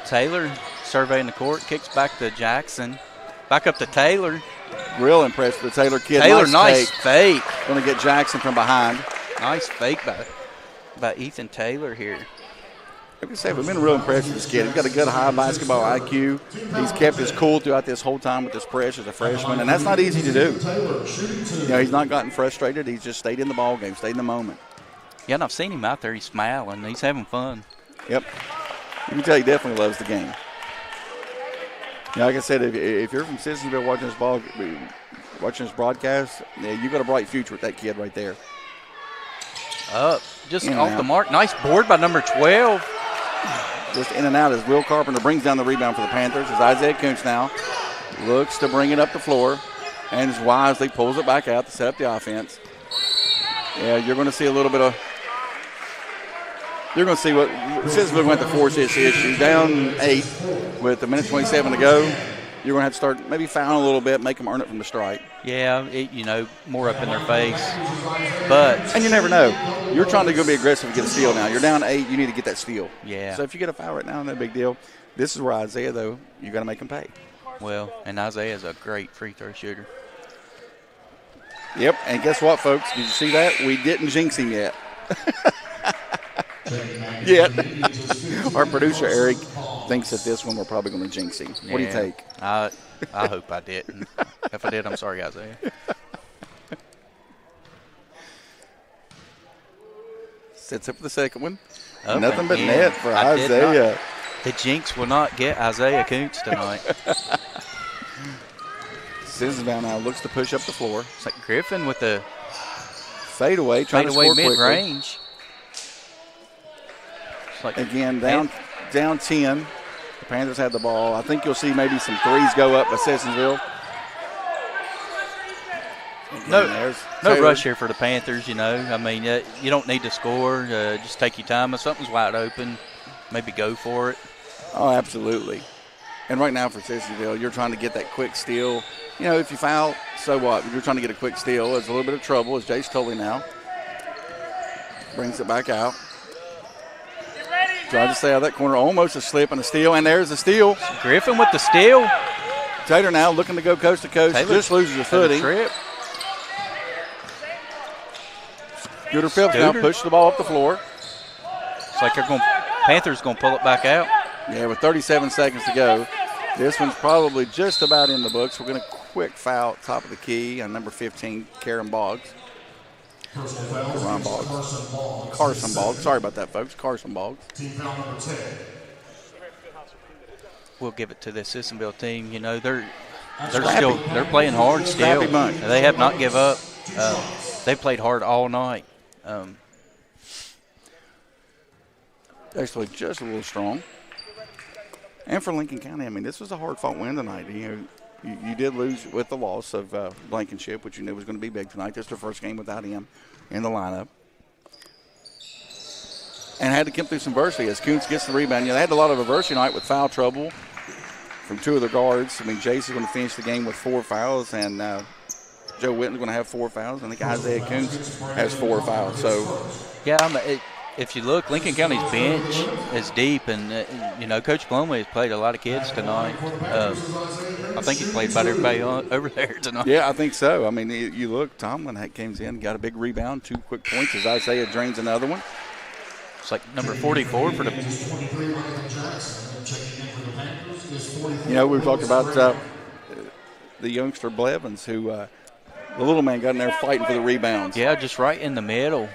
Taylor surveying the court, kicks back to Jackson. Back up to Taylor. Real impressed with the Taylor kid. Taylor, nice fake. Going to get Jackson from behind. Nice fake by Ethan Taylor here. Like I said, we've been real impressed with this kid. He's got a good high basketball IQ. He's kept his cool throughout this whole time with this press as a freshman, and that's not easy to do. He's not gotten frustrated. He's just stayed in the ball game, stayed in the moment. Yeah, and I've seen him out there. He's smiling. He's having fun. Yep. You can tell he definitely loves the game. Like I said, if you're from Sissonville watching this broadcast, you got a bright future with that kid right there. Up, just off the mark. Nice board by number 12. Just in and out as Will Carpenter brings down the rebound for the Panthers. As Isaiah Kuntz now looks to bring it up the floor and just wisely pulls it back out to set up the offense. Yeah, you're going to see a little bit of You're going to see what Sissonville went to force this issue. Down 8 with a minute 27 to go. You're going to have to start maybe fouling a little bit, make them earn it from the strike. Yeah, more up in their face. And you never know. You're trying to go be aggressive and get a steal now. You're down 8. You need to get that steal. Yeah. So if you get a foul right now, no big deal. This is where Isaiah, though, you got to make him pay. Well, and Isaiah's a great free throw shooter. Yep, and guess what, folks? Did you see that? We didn't jinx him yet. Our producer, Eric, thinks that this one we're probably going to jinx him. What do you take? I hope I didn't. If I did, I'm sorry, Isaiah. Sets up for the second one. Oh, Nothing but net for Isaiah. The jinx will not get Isaiah Kuntz tonight. Sissonville now looks to push up the floor. It's like Griffin with the fadeaway, trying to score mid-range. Like again, down 10. The Panthers have the ball. I think you'll see maybe some threes go up by Sissonville. No rush here for the Panthers, you don't need to score. Just take your time. If something's wide open, maybe go for it. Oh, absolutely. And right now for Sissonville, you're trying to get that quick steal. If you foul, so what? You're trying to get a quick steal. It's a little bit of trouble as Jace Tully now brings it back out. Trying to stay out of that corner. Almost a slip and a steal, and there's the steal. Griffin with the steal. Taylor now looking to go coast to coast. Just loses a footing. Scooter Phillips now push the ball up the floor. It's like Panthers going to pull it back out. Yeah, with 37 seconds to go. This one's probably just about in the books. We're going to quick foul top of the key on number 15, Carson Boggs. Carson Boggs. Sorry about that, folks. Carson Boggs. We'll give it to the Sissonville team. They're playing hard still. They have not give up. They played hard all night. Actually, just a little strong. And for Lincoln County, this was a hard-fought win tonight. You did lose with the loss of Blankenship, which you knew was going to be big tonight. This is their first game without him in the lineup. And had to come through some adversity as Kuntz gets the rebound. They had a lot of adversity tonight with foul trouble from two of their guards. Jace is going to finish the game with 4 fouls, and Joe Witten's going to have 4 fouls. I think Isaiah Kuntz has 4 fouls. So, if you look, Lincoln County's bench is deep, and Coach Plumlee has played a lot of kids tonight. I think he's played about everybody over there tonight. Yeah, I think so. You look, Tomlin came in, got a big rebound, 2 quick points as Isaiah drains another one. It's like number 44 for the. We've talked about the youngster Blevins, who the little man got in there fighting for the rebounds. Yeah, just right in the middle.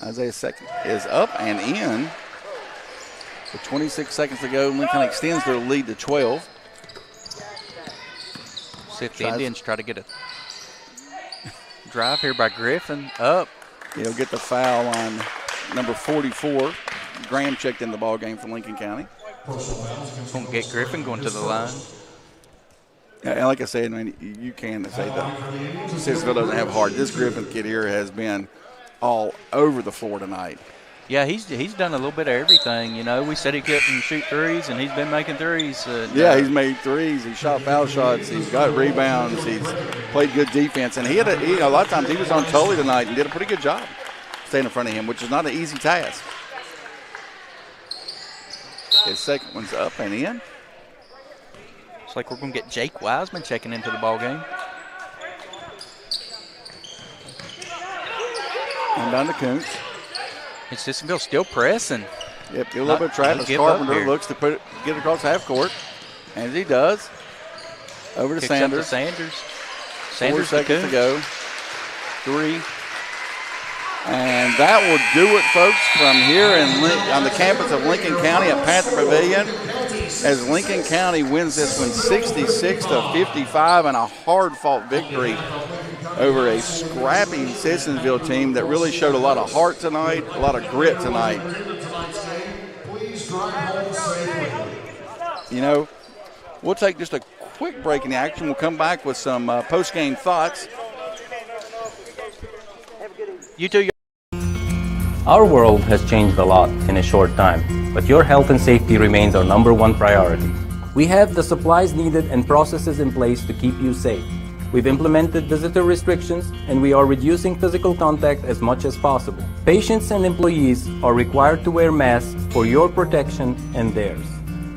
Isaiah's second is up and in. With 26 seconds to go, Lincoln extends their lead to 12. See if the Indians try to get a drive here by Griffin. Up. He'll get the foul on number 44. Graham checked in the ball game for Lincoln County. Going to get Griffin going to the line. And like I said, you can say that Sissonville doesn't have hard. This Griffin kid here has been all over the floor tonight. Yeah, he's done a little bit of everything. We said he couldn't shoot threes, and he's been making threes. He's made threes. He's shot foul shots. He's got rebounds. He's played good defense. And he had a lot of times he was on Tully tonight and did a pretty good job staying in front of him, which is not an easy task. His second one's up and in. It's like we're going to get Jake Wiseman checking into the ball game. And down to Kuntz. And Sissonville still pressing. Yep, get a little bit of trap as Carpenter looks to get across half court. And he does. Over to Sanders. Sanders 4 seconds to go. 3. And that will do it, folks, from here on the campus of Lincoln County at Panther Pavilion, as Lincoln County wins this one 66-55 in a hard-fought victory over a scrappy Sissonville team that really showed a lot of heart tonight, a lot of grit tonight. We'll take just a quick break in the action. We'll come back with some post-game thoughts. You two. Our world has changed a lot in a short time, but your health and safety remains our #1 priority. We have the supplies needed and processes in place to keep you safe. We've implemented visitor restrictions and we are reducing physical contact as much as possible. Patients and employees are required to wear masks for your protection and theirs.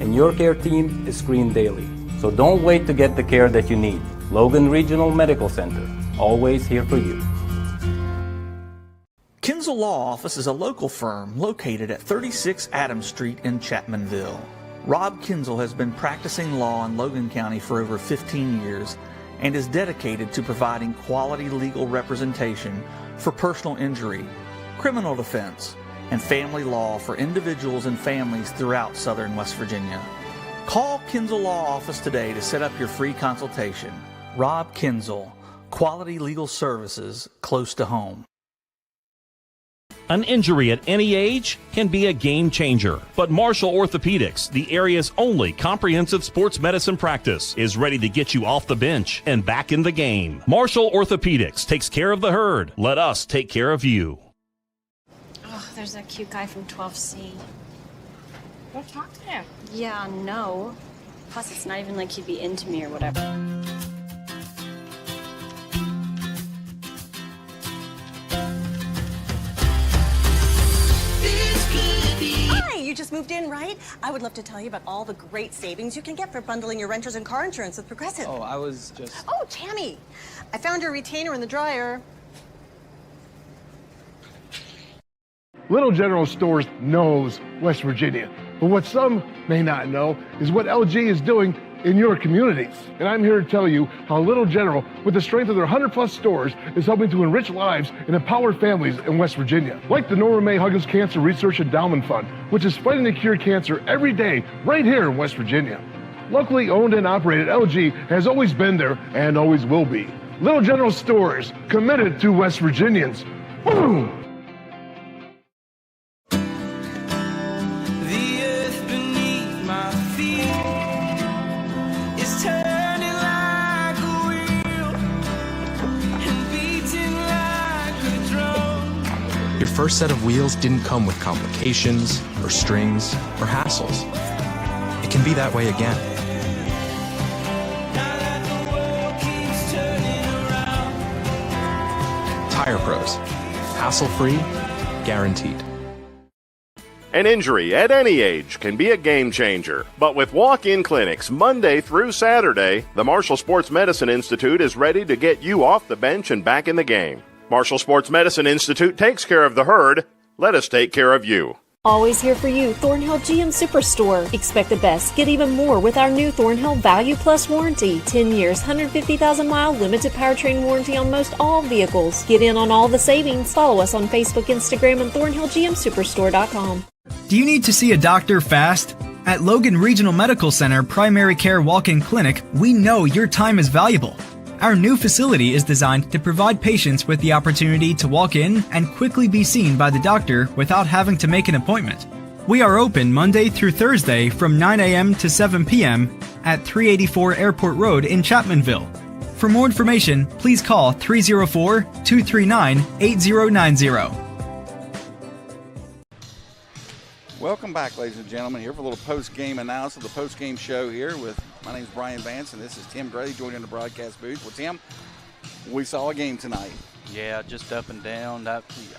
And your care team is screened daily. So don't wait to get the care that you need. Logan Regional Medical Center, always here for you. Kinzel Law Office is a local firm located at 36 Adams Street in Chapmanville. Rob Kinzel has been practicing law in Logan County for over 15 years and is dedicated to providing quality legal representation for personal injury, criminal defense, and family law for individuals and families throughout southern West Virginia. Call Kinzel Law Office today to set up your free consultation. Rob Kinzel, quality legal services close to home. An injury at any age can be a game changer, but Marshall Orthopedics, the area's only comprehensive sports medicine practice, is ready to get you off the bench and back in the game. Marshall Orthopedics takes care of the herd. Let us take care of you. Oh, there's that cute guy from 12C. Go talk to him. Yeah, no. Plus, it's not even like he'd be into me or whatever. Hi, you just moved in, right? I would love to tell you about all the great savings you can get for bundling your renters and car insurance with Progressive. Oh, I was just... Oh, Tammy, I found your retainer in the dryer. Little General Stores knows West Virginia, but what some may not know is what LG is doing in your communities. And I'm here to tell you how Little General, with the strength of their 100+ stores, is helping to enrich lives and empower families in West Virginia. Like the Norma May Huggins Cancer Research Endowment Fund, which is fighting to cure cancer every day right here in West Virginia. Locally owned and operated, LG has always been there and always will be. Little General Stores, committed to West Virginians. Boom! Your first set of wheels didn't come with complications, or strings, or hassles. It can be that way again. Tire Pros. Hassle-free, guaranteed. An injury at any age can be a game changer. But with walk-in clinics Monday through Saturday, the Marshall Sports Medicine Institute is ready to get you off the bench and back in the game. Marshall Sports Medicine Institute takes care of the herd. Let us take care of you. Always here for you, Thornhill GM Superstore. Expect the best, get even more with our new Thornhill Value Plus warranty. 10 years, 150,000-mile limited powertrain warranty on most all vehicles. Get in on all the savings. Follow us on Facebook, Instagram, and ThornhillGMSuperstore.com. Do you need to see a doctor fast? At Logan Regional Medical Center Primary Care Walk-In Clinic, we know your time is valuable. Our new facility is designed to provide patients with the opportunity to walk in and quickly be seen by the doctor without having to make an appointment. We are open Monday through Thursday from 9 a.m. to 7 p.m. at 384 Airport Road in Chapmanville. For more information, please call 304-239-8090. Welcome back, ladies and gentlemen, here for a little post-game analysis of the post-game show here with, my name is Brian Vance, and this is Tim Grady joining in the broadcast booth. Well, Tim, we saw a game tonight. Yeah, just up and down.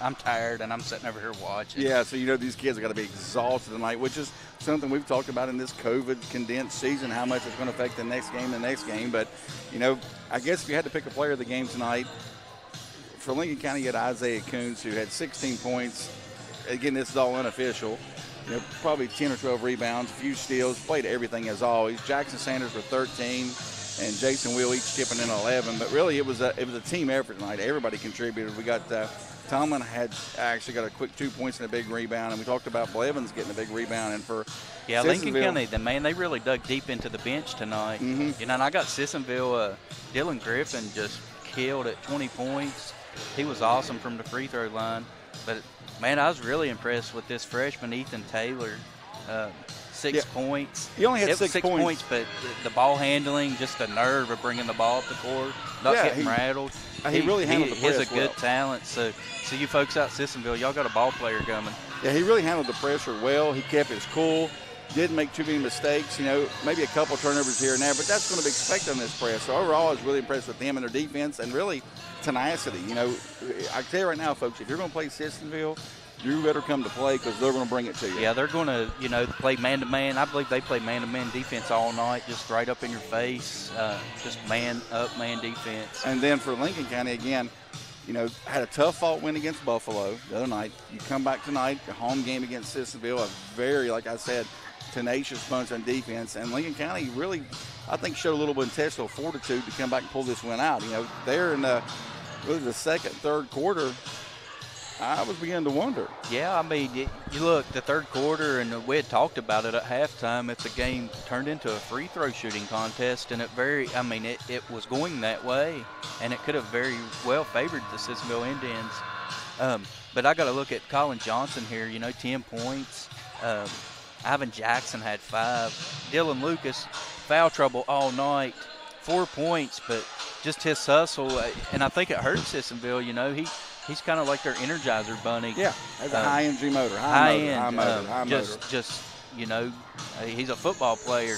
I'm tired, and I'm sitting over here watching. Yeah, so you know these kids are going to be exhausted tonight, which is something we've talked about in this COVID condensed season, how much it's going to affect the next game. But, you know, I guess if you had to pick a player of the game tonight, for Lincoln County, you had Isaiah Coons, who had 16 points. Again, this is all unofficial. You know, probably 10 or 12 rebounds, a few steals, played everything as always. Jackson Sanders with 13, and Jason Will each chipping in 11. But really, it was a team effort tonight. Everybody contributed. We got Tomlin actually got a quick 2 points and a big rebound, and we talked about Blevins getting a big rebound. And for Lincoln County, they really dug deep into the bench tonight. Mm-hmm. You know, and I got Sissonville, Dylan Griffin just killed at 20 points. He was awesome from the free throw line, but. Man, I was really impressed with this freshman, Ethan Taylor. 6 points. He only had it was 6 points. But the ball handling, just the nerve of bringing the ball up the court, not getting rattled. He really handled the press He's a good well. talent. So you folks out Sissonville, y'all got a ball player coming. Yeah, he really handled the pressure well. He kept his cool. Didn't make too many mistakes, maybe a couple turnovers here and there, but that's going to be expected on this press. So overall, I was really impressed with them and their defense and really tenacity. I tell you right now, folks, if you're going to play Sissonville, you better come to play because they're going to bring it to you. Yeah, they're going to, play man-to-man. I believe they play man-to-man defense all night, just right up in your face, just man-up, man defense. And then for Lincoln County, again, had a tough fought win against Buffalo the other night. You come back tonight, a home game against Sissonville, a very, like I said, tenacious bunch on defense. And Lincoln County really, I think, showed a little bit of intestinal fortitude to come back and pull this win out. They're in the second, third quarter. I was beginning to wonder. Yeah, you look, the third quarter, and we had talked about it at halftime, if the game turned into a free throw shooting contest, and it was going that way, and it could have very well favored the Sissonville Indians. But I got to look at Colin Johnson here, 10 points. Ivan Jackson had 5. Dylan Lucas, foul trouble all night, 4 points, but just his hustle, and I think it hurt Sissonville. He's kind of like their Energizer bunny. Yeah, has a high energy motor. High motor. He's a football player.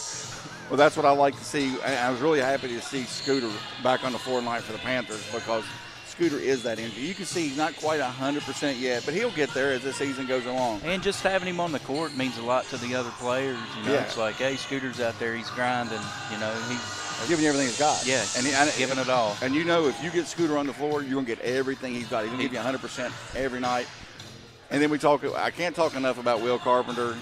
Well, that's what I like to see. I was really happy to see Scooter back on the floor tonight for the Panthers because Scooter is that energy. You can see he's not quite 100% yet, but he'll get there as the season goes along. And just having him on the court means a lot to the other players. It's like, hey, Scooter's out there, he's grinding. He's giving you everything he's got. Yeah, and giving it all. And if you get Scooter on the floor, you're going to get everything he's got. He's going to give you 100% every night. And then I can't talk enough about Will Carpenter.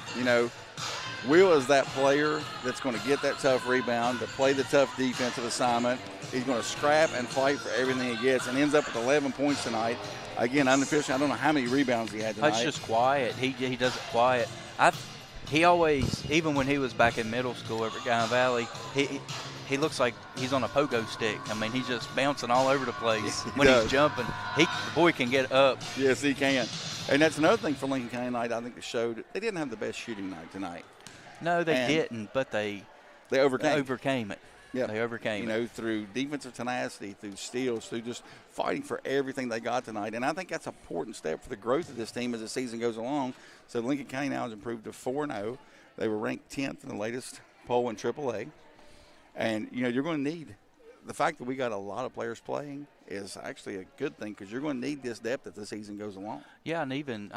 Will is that player that's going to get that tough rebound, to play the tough defensive assignment. He's going to scrap and fight for everything he gets and ends up with 11 points tonight. Again, unofficially, I don't know how many rebounds he had tonight. That's just quiet. He does it quiet. He always, even when he was back in middle school over at Guyan Valley, he looks like he's on a pogo stick. He's just bouncing all over the place when he's jumping. The boy can get up. Yes, he can. And that's another thing for Lincoln County tonight. I think it showed they didn't have the best shooting night tonight. No, they didn't, but they overcame it. Yeah, they overcame it. Through defensive tenacity, through steals, through just fighting for everything they got tonight. And I think that's an important step for the growth of this team as the season goes along. So Lincoln County now has improved to 4-0. They were ranked 10th in the latest poll in AAA. And, you're going to need the fact that we got a lot of players playing is actually a good thing because you're going to need this depth as the season goes along. Yeah, and even,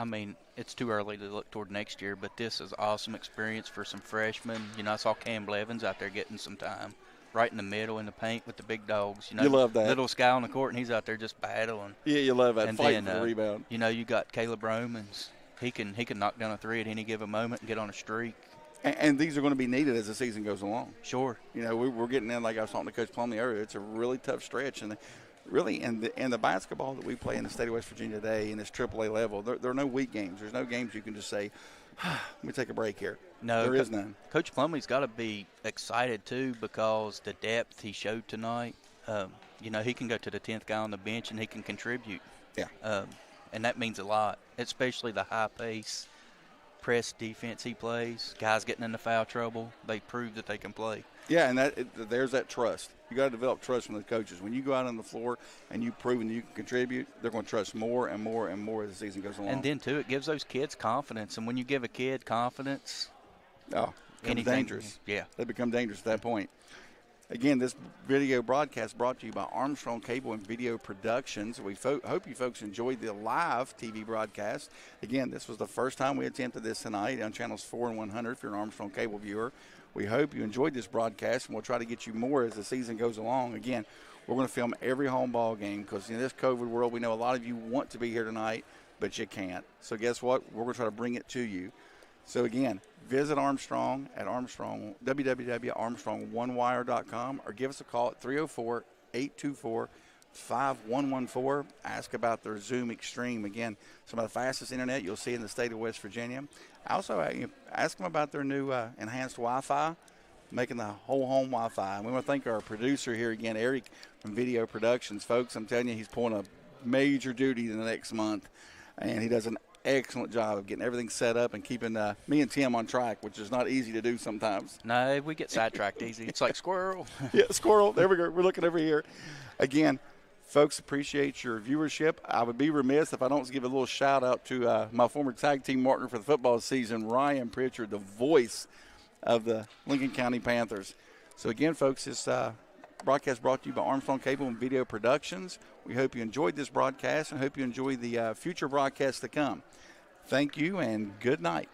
it's too early to look toward next year, but this is awesome experience for some freshmen. I saw Cam Blevins out there getting some time right in the middle in the paint with the big dogs. You love that. Little guy on the court, and he's out there just battling. Yeah, you love that, and fighting then, for the rebound. You got Caleb Romans. He can knock down a 3 at any given moment and get on a streak. And these are going to be needed as the season goes along. Sure. We're getting in, like I was talking to Coach Plumley earlier, it's a really tough stretch. And really, in the basketball that we play in the state of West Virginia today in this AAA level, there are no weak games. There's no games you can just say, let me take a break here. No. There is none. Coach Plumley's got to be excited, too, because the depth he showed tonight, he can go to the 10th guy on the bench and he can contribute. Yeah. And that means a lot, especially the high pace press defense he plays. Guys getting into foul trouble, they prove that they can play. Yeah, and there's that trust. You got to develop trust from the coaches. When you go out on the floor and you've proven you can contribute, they're going to trust more and more and more as the season goes along. And then, too, it gives those kids confidence. And when you give a kid confidence, it's dangerous. Yeah. They become dangerous at that point. Again, this video broadcast brought to you by Armstrong Cable and Video Productions. We hope you folks enjoyed the live TV broadcast. Again, this was the first time we attempted this tonight on channels 4 and 100 if you're an Armstrong Cable viewer. We hope you enjoyed this broadcast, and we'll try to get you more as the season goes along. Again, we're going to film every home ball game because in this COVID world, we know a lot of you want to be here tonight, but you can't. So guess what? We're going to try to bring it to you. So, again, visit Armstrong at www.armstrongonewire.com or give us a call at 304-824-5114. Ask about their Zoom Extreme. Again, some of the fastest internet you'll see in the state of West Virginia. Also, ask them about their new enhanced Wi-Fi, making the whole home Wi-Fi. And we want to thank our producer here again, Eric from Video Productions. Folks, I'm telling you, he's pulling a major duty in the next month, and he does an excellent job of getting everything set up and keeping me and Tim on track, which is not easy to do sometimes. No, we get sidetracked easy. It's like squirrel. Yeah, squirrel. There we go. We're looking over here. Again, folks, appreciate your viewership. I would be remiss if I don't give a little shout-out to my former tag team partner for the football season, Ryan Pritchard, the voice of the Lincoln County Panthers. So, again, folks, this broadcast brought to you by Armstrong Cable and Video Productions. We hope you enjoyed this broadcast and hope you enjoy the future broadcasts to come. Thank you and good night.